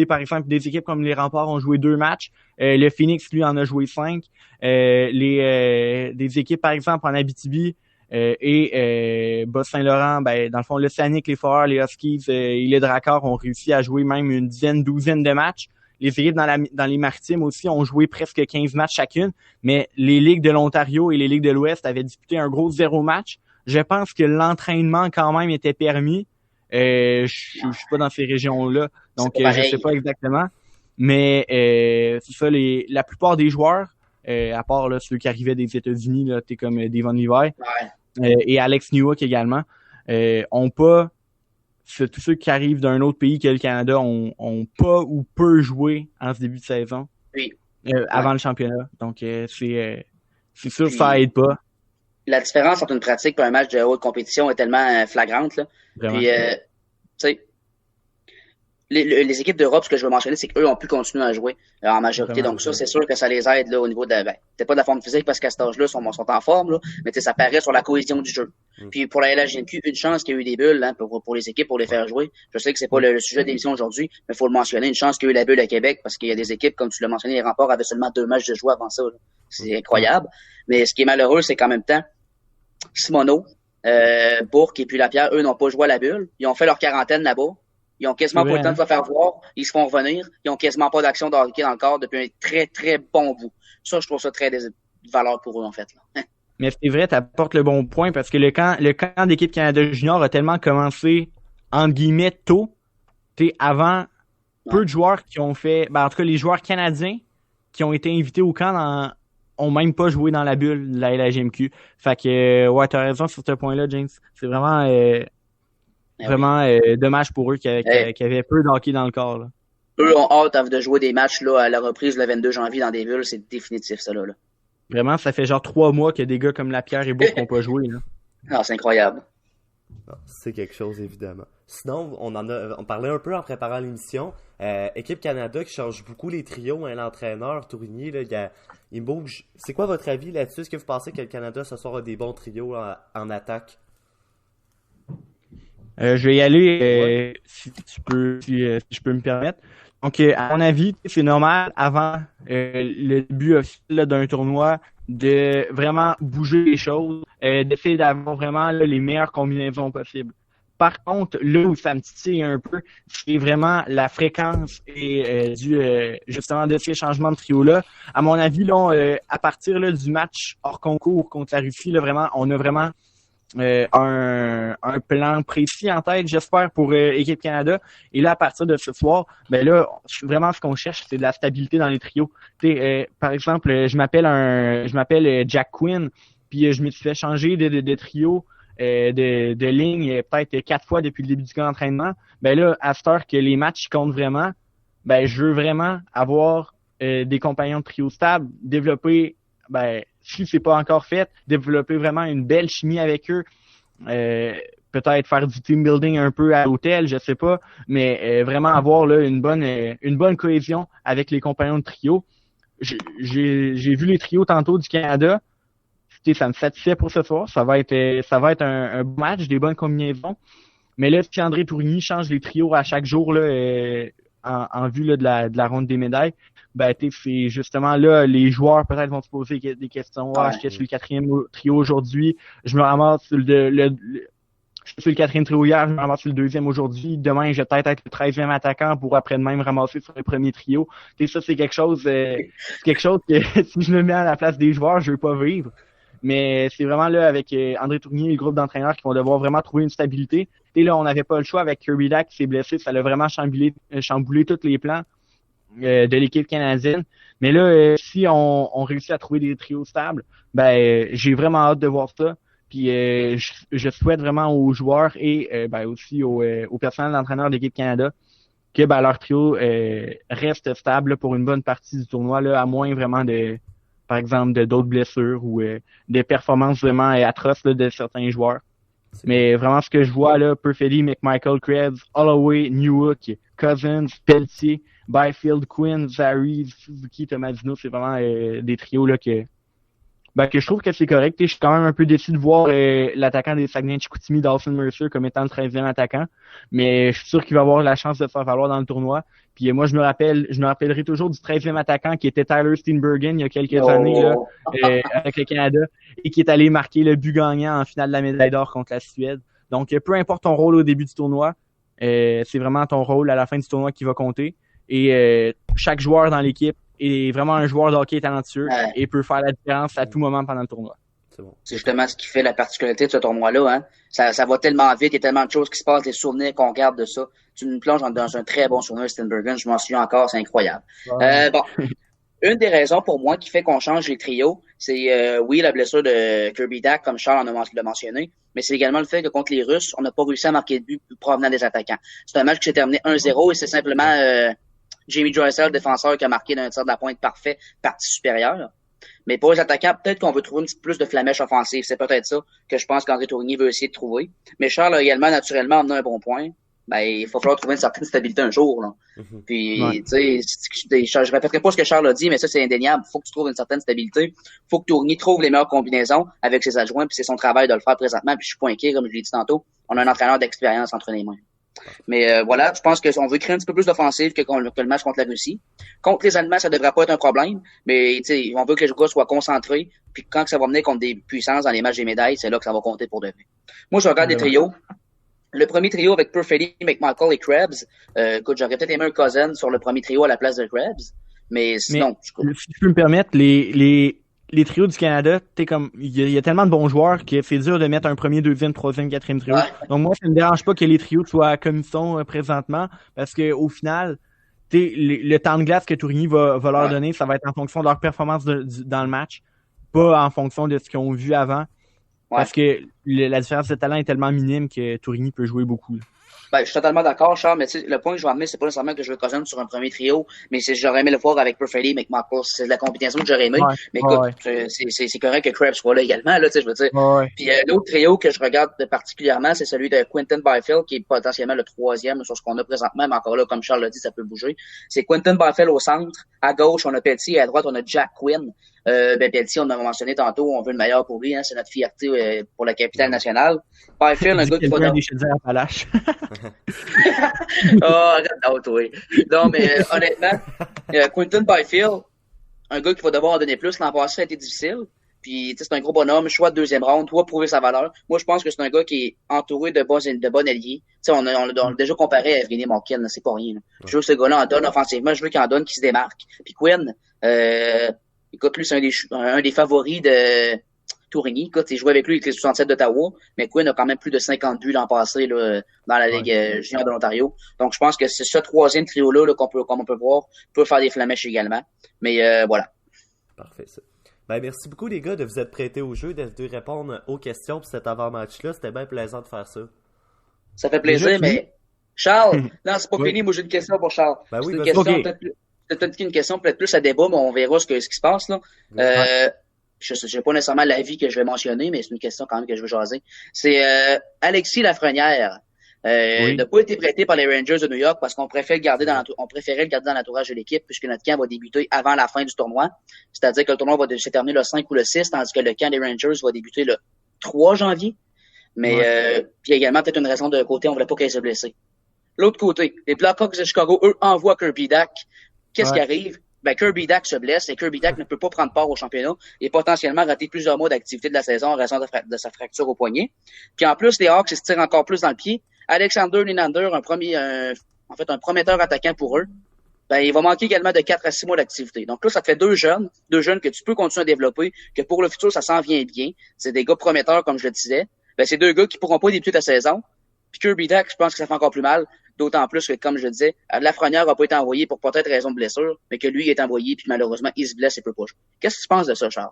Par exemple, des équipes comme les Remparts ont joué 2 matchs. Le Phoenix, lui, en a joué 5. Des équipes, par exemple, en Abitibi et Bas-Saint-Laurent, dans le fond, l'Océanique, les Foreurs, les Huskies et les Dracars ont réussi à jouer même une douzaine de matchs. Les équipes dans les Maritimes aussi ont joué presque 15 matchs chacune, mais les ligues de l'Ontario et les ligues de l'Ouest avaient disputé un gros 0 match. Je pense que l'entraînement quand même était permis. Je suis pas dans ces régions-là, donc je sais pas exactement. Mais c'est ça, la plupart des joueurs, à part là, ceux qui arrivaient des États-Unis, là, t'es comme Devon Levi et Alex Newhook également, ont pas... tous ceux qui arrivent d'un autre pays que le Canada ont pas ou peu joué en ce début de saison avant le championnat. Donc, c'est sûr que ça aide pas. La différence entre une pratique et un match de haute compétition est tellement flagrante. Là. Vraiment. Puis, tu sais, les équipes d'Europe, ce que je veux mentionner, c'est qu'eux ont pu continuer à jouer en majorité. Donc ça, c'est sûr que ça les aide là, au niveau de peut-être pas de la forme physique parce qu'à cet âge-là, sont en forme, là, mais ça paraît sur la cohésion du jeu. Puis pour la LHJMQ, une chance qu'il y a eu des bulles hein, pour les équipes, pour les faire jouer. Je sais que c'est pas le sujet d'émission aujourd'hui, mais il faut le mentionner, une chance qu'il y a eu la bulle à Québec parce qu'il y a des équipes, comme tu l'as mentionné, les Remparts avaient seulement 2 matchs de jouer avant ça. Là. C'est incroyable. Mais ce qui est malheureux, c'est qu'en même temps, Simoneau, Bourque et puis Lapierre, eux, n'ont pas joué à la bulle. Ils ont fait leur quarantaine là-bas. Ils ont quasiment pas le temps de se faire voir. Ils se font revenir. Ils ont quasiment pas d'action de hockey dans le corps depuis un très, très bon bout. Ça, je trouve ça très de valeur pour eux, en fait. Là. Mais c'est vrai, t'apportes le bon point parce que le camp d'équipe Canada Junior a tellement commencé, entre guillemets, tôt. Avant, peu de joueurs qui ont fait... en tout cas, les joueurs canadiens qui ont été invités au camp ont même pas joué dans la bulle de la LHJMQ. Fait que, t'as raison sur ce point-là, James. C'est vraiment... dommage pour eux qui avaient peu de hockey dans le corps. Là. Eux ont hâte de jouer des matchs là, à la reprise le 22 janvier dans des bulles. C'est définitif, ça. Là. Vraiment, ça fait genre 3 mois que des gars comme Lapierre et Bourque n'ont pas joué. Là. Non, c'est incroyable. Non, c'est quelque chose, évidemment. Sinon, on parlait un peu en préparant l'émission. Équipe Canada qui change beaucoup les trios. Hein, l'entraîneur, Tourigny, là, il bouge. C'est quoi votre avis là-dessus? Est-ce que vous pensez que le Canada ce soir a des bons trios en attaque? Je vais y aller si je peux me permettre. Donc, à mon avis, c'est normal avant le début officiel d'un tournoi de vraiment bouger les choses, d'essayer d'avoir vraiment là, les meilleures combinaisons possibles. Par contre, là où ça me titille un peu, c'est vraiment la fréquence et justement de ces changements de trio-là. À mon avis, là, à partir là, du match hors concours contre la Russie, là, vraiment, on a vraiment un plan précis en tête, j'espère, pour Équipe Canada. Et là, à partir de ce soir, vraiment, ce qu'on cherche, c'est de la stabilité dans les trios. Par exemple, je m'appelle Jack Quinn, puis je me suis fait changer de trio, de ligne peut-être 4 fois depuis le début du camp d'entraînement. Là, à cette heure que les matchs comptent vraiment, je veux vraiment avoir des compagnons de trio stables, développer si c'est pas encore fait, développer vraiment une belle chimie avec eux, peut-être faire du team building un peu à l'hôtel, je sais pas, mais vraiment avoir là une bonne cohésion avec les compagnons de trio. J'ai vu les trios tantôt du Canada, ça me satisfait pour ce soir, ça va être un bon match, des bonnes combinaisons. Mais là, si André Tourigny change les trios à chaque jour là, en vue là, de la ronde des médailles, ben c'est justement là, les joueurs peut-être vont se poser des questions. Ah, je suis le quatrième trio aujourd'hui, je me ramasse je suis le quatrième trio hier, je me ramasse sur le deuxième aujourd'hui. Demain, je vais peut-être être le 13e attaquant pour après-demain me ramasser sur le premier trio. Tu sais, ça, c'est quelque chose que si je me mets à la place des joueurs, je veux pas vivre. Mais c'est vraiment là avec André Tourigny et le groupe d'entraîneurs qui vont devoir vraiment trouver une stabilité. Et là, on n'avait pas le choix avec Kirby Dach qui s'est blessé. Ça a vraiment chamboulé tous les plans de l'équipe canadienne. Mais là, si on réussit à trouver des trios stables, ben j'ai vraiment hâte de voir ça. Puis je souhaite vraiment aux joueurs et aussi au personnel d'entraîneur de l'équipe Canada que leur trio reste stable là, pour une bonne partie du tournoi, là, à moins vraiment par exemple, d'autres blessures ou des performances vraiment atroces là, de certains joueurs. Mais vraiment, ce que je vois là, Perfetti, McMichael, Krebs, Holloway, Newhook, Cousins, Pelletier, Byfield, Quinn, Zary, Suzuki, Tomasino, c'est vraiment des trios là que je trouve que c'est correct. Je suis quand même un peu déçu de voir l'attaquant des Saguenay-Chicoutimi, Dawson Mercer, comme étant le 13e attaquant. Mais je suis sûr qu'il va avoir la chance de se faire valoir dans le tournoi. Puis moi, je me rappellerai toujours du 13e attaquant qui était Tyler Steenbergen il y a quelques années là, avec le Canada et qui est allé marquer le but gagnant en finale de la médaille d'or contre la Suède. Donc, peu importe ton rôle au début du tournoi, c'est vraiment ton rôle à la fin du tournoi qui va compter. Et chaque joueur dans l'équipe est vraiment un joueur de hockey talentueux et peut faire la différence à tout moment pendant le tournoi. C'est justement ce qui fait la particularité de ce tournoi-là. Hein. Ça va tellement vite, il y a tellement de choses qui se passent, des souvenirs qu'on garde de ça. Tu nous plonges dans un très bon souvenir, Steenbergen, je m'en souviens encore, c'est incroyable. Une des raisons pour moi qui fait qu'on change les trios, c'est oui, la blessure de Kirby Dach, comme Charles l'a mentionné, mais c'est également le fait que contre les Russes, on n'a pas réussi à marquer de but provenant des attaquants. C'est un match qui s'est terminé 1-0 et c'est simplement Jamie Drysdale, le défenseur, qui a marqué d'un tir de la pointe parfait, partie supérieure. Mais pour les attaquants, peut-être qu'on veut trouver un petit peu plus de flamèche offensive. C'est peut-être ça que je pense qu'André Tourigny veut essayer de trouver. Mais Charles a également naturellement amené un bon point. Ben, il va falloir trouver une certaine stabilité un jour, là. Puis, tu sais, je répéterai pas ce que Charles a dit, mais ça, c'est indéniable. Faut que tu trouves une certaine stabilité. Faut que Tourigny trouve les meilleures combinaisons avec ses adjoints, puis c'est son travail de le faire présentement. Puis je suis pas inquiet, comme je l'ai dit tantôt. On a un entraîneur d'expérience entre les mains. Mais voilà, je pense qu'on veut créer un petit peu plus d'offensive que le match contre la Russie. Contre les Allemands, ça devrait pas être un problème, mais on veut que les joueurs soient concentrés, puis quand ça va venir contre des puissances dans les matchs des médailles, c'est là que ça va compter pour de vrai. Moi, je regarde des trios. Le premier trio avec Perfetti, McMichael et Krebs, écoute, j'aurais peut-être aimé un Cousin sur le premier trio à la place de Krebs, mais sinon... si je peux me permettre, les trios du Canada, il y a tellement de bons joueurs que c'est dur de mettre un premier, deuxième, troisième, quatrième trio. Ouais. Donc moi, ça me dérange pas que les trios soient comme ils sont présentement, parce que au final, le temps de glace que Tourigny va leur donner, ça va être en fonction de leur performance dans le match, pas en fonction de ce qu'ils ont vu avant. Parce que la différence de talent est tellement minime que Tourigny peut jouer beaucoup. Là. Ben, je suis totalement d'accord, Charles, mais le point que je vais amener, c'est pas nécessairement que je veux Cousin sur un premier trio, mais j'aurais aimé le voir avec Perfetti et McMichael. C'est de la combinaison que j'aurais aimé. Mais écoute, c'est correct que Krebs soit là également, là, tu sais, je veux dire. Puis l'autre trio que je regarde particulièrement, c'est celui de Quinton Byfield, qui est potentiellement le troisième sur ce qu'on a présentement, mais encore là, comme Charles l'a dit, ça peut bouger. C'est Quinton Byfield au centre. À gauche, on a Pelletier, et à droite, on a Jack Quinn. Pelletier, on a mentionné tantôt, on veut le meilleur pour lui, hein, c'est notre fierté pour la capitale nationale. Byfield, un gars qui va arrête toi. Non, mais honnêtement, Quinton Byfield, un gars qui va devoir en donner plus. L'an passé, ça a été difficile. Puis, c'est un gros bonhomme, choix de deuxième round, doit prouver sa valeur. Moi, je pense que c'est un gars qui est entouré de bons alliés. On a déjà comparé à Evgeny Malkin, c'est pas rien. Là. Je veux que ce gars-là en donne offensivement, je veux qu'il en donne, qu'il se démarque. Puis Quinn, écoute, lui, c'est un des favoris de Tourigny. Écoute, il jouait avec lui avec les 67 d'Ottawa, mais Quinn a quand même plus de 50 buts l'an passé là, dans la Ligue junior de l'Ontario. Donc, je pense que c'est ce troisième trio-là comme on peut voir, peut faire des flamèches également. Mais voilà. Parfait, ça. Ben, merci beaucoup, les gars, de vous être prêtés au jeu, de répondre aux questions pour cet avant-match-là. C'était bien plaisant de faire ça. Ça fait plaisir, mais Charles, non, c'est pas fini. Moi, j'ai une question pour Charles. Ben oui, c'est peut-être une question peut-être plus à débat, mais on verra ce qui se passe là. Je sais pas nécessairement l'avis que je vais mentionner, mais c'est une question quand même que je veux jaser. C'est Alexis Lafrenière. N'a pas été prêté par les Rangers de New York parce qu'on préférait le garder dans l'entourage de l'équipe puisque notre camp va débuter avant la fin du tournoi. C'est-à-dire que le tournoi va se terminer le 5 ou le 6, tandis que le camp des Rangers va débuter le 3 janvier. Mais puis il y a également peut-être une raison de côté, on voulait pas qu'elle se blesse. L'autre côté, les Blackhawks de Chicago, eux, envoient Kirby Dach. Qu'est-ce qui arrive? ben Kirby Dack se blesse et Kirby Dack ne peut pas prendre part au championnat et potentiellement rater plusieurs mois d'activité de la saison en raison de sa fracture au poignet. Puis en plus, les Hawks se tirent encore plus dans le pied. Alexander Nylander, un prometteur attaquant pour eux, ben il va manquer également de 4 à 6 mois d'activité. Donc là, ça te fait deux jeunes que tu peux continuer à développer, que pour le futur, ça s'en vient bien. C'est des gars prometteurs, comme je le disais. Ben c'est deux gars qui pourront pas débuter la saison. Puis Kirby Dack, je pense que ça fait encore plus mal. D'autant plus que, comme je le disais, Lafrenière n'a pas été envoyé pour peut-être raison de blessure, mais que lui il est envoyé, puis malheureusement, il se blesse et peut pas jouer. Qu'est-ce que tu penses de ça, Charles?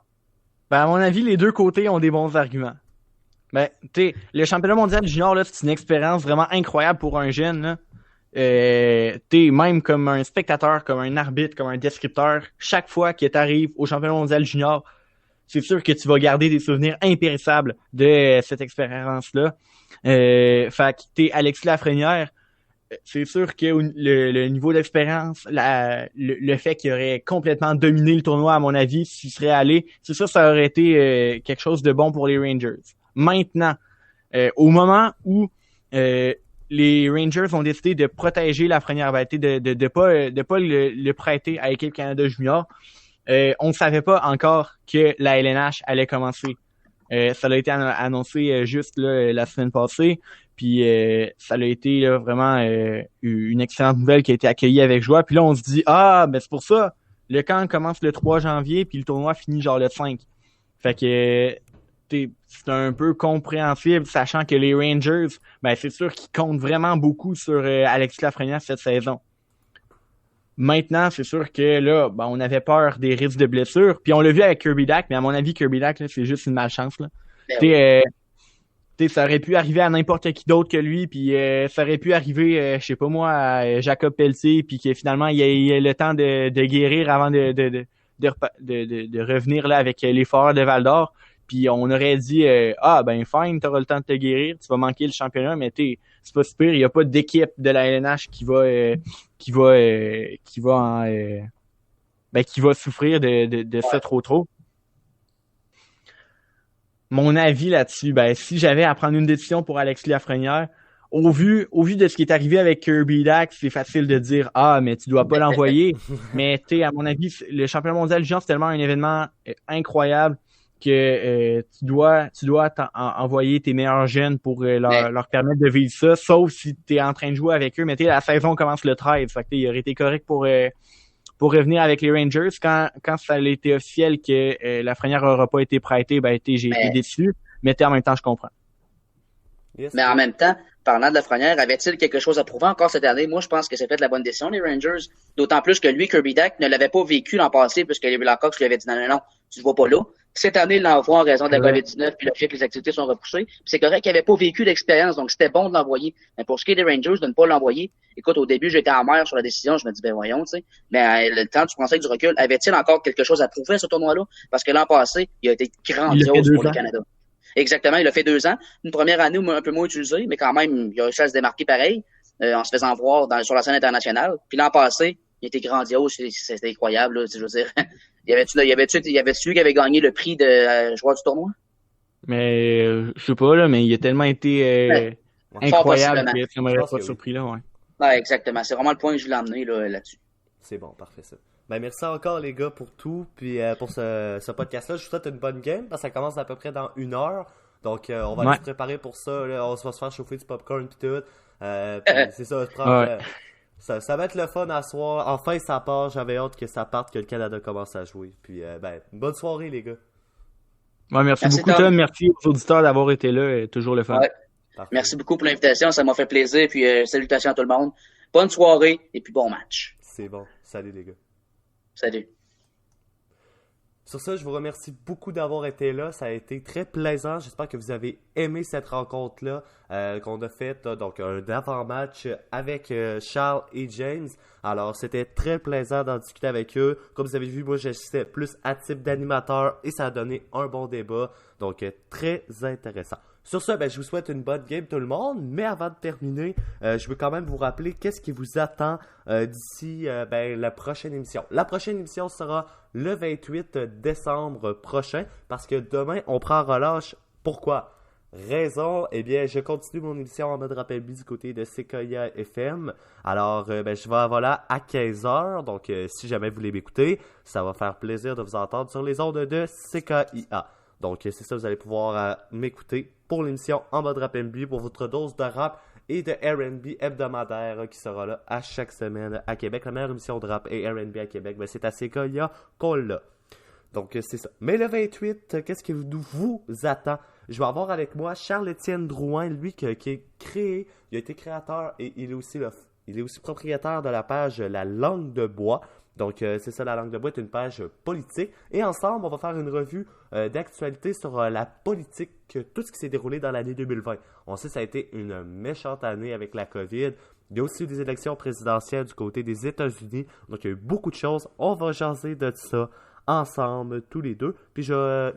Ben, à mon avis, les deux côtés ont des bons arguments. Ben, tu sais, le championnat mondial junior, là, c'est une expérience vraiment incroyable pour un jeune, là. Même comme un spectateur, comme un arbitre, comme un descripteur, chaque fois que tu arrives au championnat mondial junior, c'est sûr que tu vas garder des souvenirs impérissables de cette expérience-là. Fait que Alexis Lafrenière, c'est sûr que le niveau d'expérience, le fait qu'il aurait complètement dominé le tournoi, à mon avis, s'il serait allé, c'est sûr ça aurait été quelque chose de bon pour les Rangers. Maintenant, au moment où les Rangers ont décidé de protéger Lafrenière, de pas le prêter à l'équipe Canada Junior, on ne savait pas encore que la LNH allait commencer. Ça a été annoncé juste là, la semaine passée, puis ça a été là, vraiment une excellente nouvelle qui a été accueillie avec joie. Puis là, on se dit, ben c'est pour ça, le camp commence le 3 janvier, puis le tournoi finit genre le 5. Fait que c'est un peu compréhensible, sachant que les Rangers, ben c'est sûr qu'ils comptent vraiment beaucoup sur Alexis Lafrenière cette saison. Maintenant, c'est sûr que là, ben, on avait peur des risques de blessure. Puis on l'a vu avec Kirby Dack, mais à mon avis, Kirby Dack, là, c'est juste une malchance. Là. Ça aurait pu arriver à n'importe qui d'autre que lui, puis ça aurait pu arriver, je sais pas moi, à Jacob Pelletier, puis que finalement, il ait le temps de guérir avant de revenir là avec les Foreurs de Val-d'Or. Puis on aurait dit ben fine, t'auras le temps de te guérir, tu vas manquer le championnat, mais c'est pas super, il y a pas d'équipe de la LNH qui va souffrir de ça trop. Mon avis là-dessus, ben si j'avais à prendre une décision pour Alexis Lafrenière, au vu de ce qui est arrivé avec Kirby Dack, c'est facile de dire mais tu dois pas l'envoyer. Mais à mon avis, le championnat mondial junior, c'est tellement un événement incroyable que tu dois envoyer tes meilleurs jeunes pour leur permettre de vivre ça, sauf si tu es en train de jouer avec eux. Mais la saison commence le 13, fait que il aurait été correct pour revenir avec les Rangers. Quand ça a été officiel que Lafrenière n'aura pas été prêté, j'ai été déçu, mais en même temps, je comprends. Yes, mais en même temps, parlant de Lafrenière, avait-il quelque chose à prouver encore cette année? Moi, je pense que c'est peut-être la bonne décision, les Rangers. D'autant plus que lui, Kirby Dack, ne l'avait pas vécu l'an passé, puisque les Blackhawks lui avaient dit non, tu ne vas pas là. Cette année, il l'envoie en raison de la COVID-19, puis le fait que les activités sont repoussées. Puis c'est correct qu'il n'avait pas vécu l'expérience, donc c'était bon de l'envoyer. Mais pour ce qui est des Rangers, de ne pas l'envoyer, écoute, au début, j'étais amer sur la décision, je me dis, ben voyons, tu sais. Mais le temps, tu pensais que du recul, avait-il encore quelque chose à prouver à ce tournoi-là? Parce que l'an passé, il a été grandiose pour le Canada. Exactement, il a fait 2 ans. Une première année un peu moins utilisée, mais quand même, il a réussi à se démarquer pareil, en se faisant voir sur la scène internationale. Puis l'an passé, il était grandiose, c'était incroyable, là, je veux dire. Il y avait celui qui avait gagné le prix de joueur du tournoi? Mais je sais pas, là, mais il a tellement été incroyable que ça m'aurait pas surpris là, ouais. Ouais, exactement. C'est vraiment le point que je voulais emmener là-dessus. C'est bon, parfait ça. Ben merci encore les gars pour tout, puis pour ce podcast-là. Je vous souhaite une bonne game, parce que ça commence à peu près dans 1 heure. Donc on va se préparer pour ça, là. On va se faire chauffer du popcorn pis tout. C'est ça, ça va être le fun à soir. Enfin ça part, j'avais hâte que ça parte, que le Canada commence à jouer. Puis bonne soirée les gars. Ouais, merci beaucoup Tom, merci aux auditeurs d'avoir été là, toujours le fun. Ouais. Merci beaucoup pour l'invitation, ça m'a fait plaisir, puis salutations à tout le monde. Bonne soirée et puis bon match. C'est bon, salut les gars. Salut. Sur ça, je vous remercie beaucoup d'avoir été là. Ça a été très plaisant. J'espère que vous avez aimé cette rencontre-là qu'on a faite. Donc, un avant-match avec Charles et James. Alors, c'était très plaisant d'en discuter avec eux. Comme vous avez vu, moi, j'assistais plus à type d'animateur et ça a donné un bon débat. Donc, très intéressant. Sur ce, je vous souhaite une bonne game tout le monde, mais avant de terminer, je veux quand même vous rappeler qu'est-ce qui vous attend d'ici la prochaine émission. La prochaine émission sera le 28 décembre prochain, parce que demain, on prend relâche. Pourquoi? raison, eh bien, je continue mon émission en mode rappel B du côté de Sequoia FM. Alors, je vais voilà à 15h, donc si jamais vous voulez m'écouter, ça va faire plaisir de vous entendre sur les ondes de CKIA. Donc, c'est ça, vous allez pouvoir m'écouter pour l'émission en mode rappel B pour votre dose de rap et de R&B hebdomadaire qui sera là à chaque semaine à Québec. La meilleure émission de rap et R&B à Québec, ben, c'est à Sequoia qu'on l'a. Donc, c'est ça. Mais le 28, qu'est-ce qui vous attend? Je vais avoir avec moi Charles-Étienne Drouin, lui, qui est créé, il a été créateur et il est aussi propriétaire de la page La Langue de Bois. Donc, c'est ça, La Langue de Bois est une page politique. Et ensemble, on va faire une revue d'actualité sur la politique, tout ce qui s'est déroulé dans l'année 2020. On sait que ça a été une méchante année avec la COVID. Il y a aussi eu des élections présidentielles du côté des États-Unis. Donc, il y a eu beaucoup de choses. On va jaser de ça ensemble, tous les deux. Puis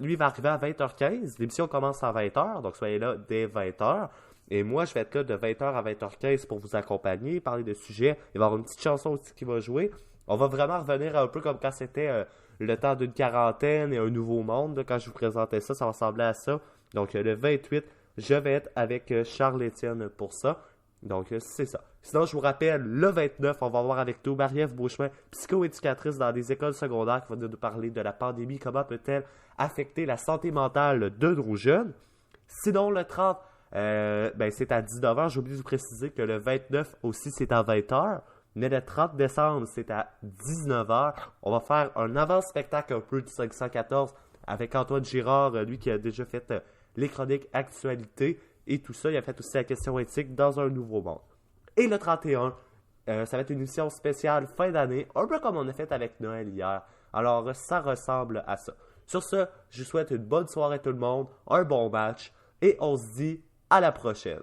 lui va arriver à 20h15. L'émission commence à 20h, donc soyez là dès 20h. Et moi, je vais être là de 20h à 20h15 pour vous accompagner, parler de sujets. Il va y avoir une petite chanson aussi qui va jouer. On va vraiment revenir un peu comme quand c'était le temps d'une quarantaine et un nouveau monde. Là, quand je vous présentais ça, ça ressemblait à ça. Donc le 28, je vais être avec Charles-Étienne pour ça. Donc, c'est ça. Sinon, je vous rappelle, le 29, on va avoir avec nous Marie-Ève Beauchemin, psychoéducatrice dans des écoles secondaires, qui va nous parler de la pandémie, comment peut-elle affecter la santé mentale de nos jeunes. Sinon, le 30, c'est à 19h. J'ai oublié de vous préciser que le 29 aussi, c'est à 20h. Mais le 30 décembre, c'est à 19h. On va faire un avant-spectacle un peu du 514 avec Antoine Girard, lui qui a déjà fait les chroniques actualité. Et tout ça, il a fait aussi la question éthique dans un nouveau monde. Et le 31, ça va être une émission spéciale fin d'année, un peu comme on a fait avec Noël hier. Alors, ça ressemble à ça. Sur ce, je vous souhaite une bonne soirée à tout le monde, un bon match, et on se dit à la prochaine.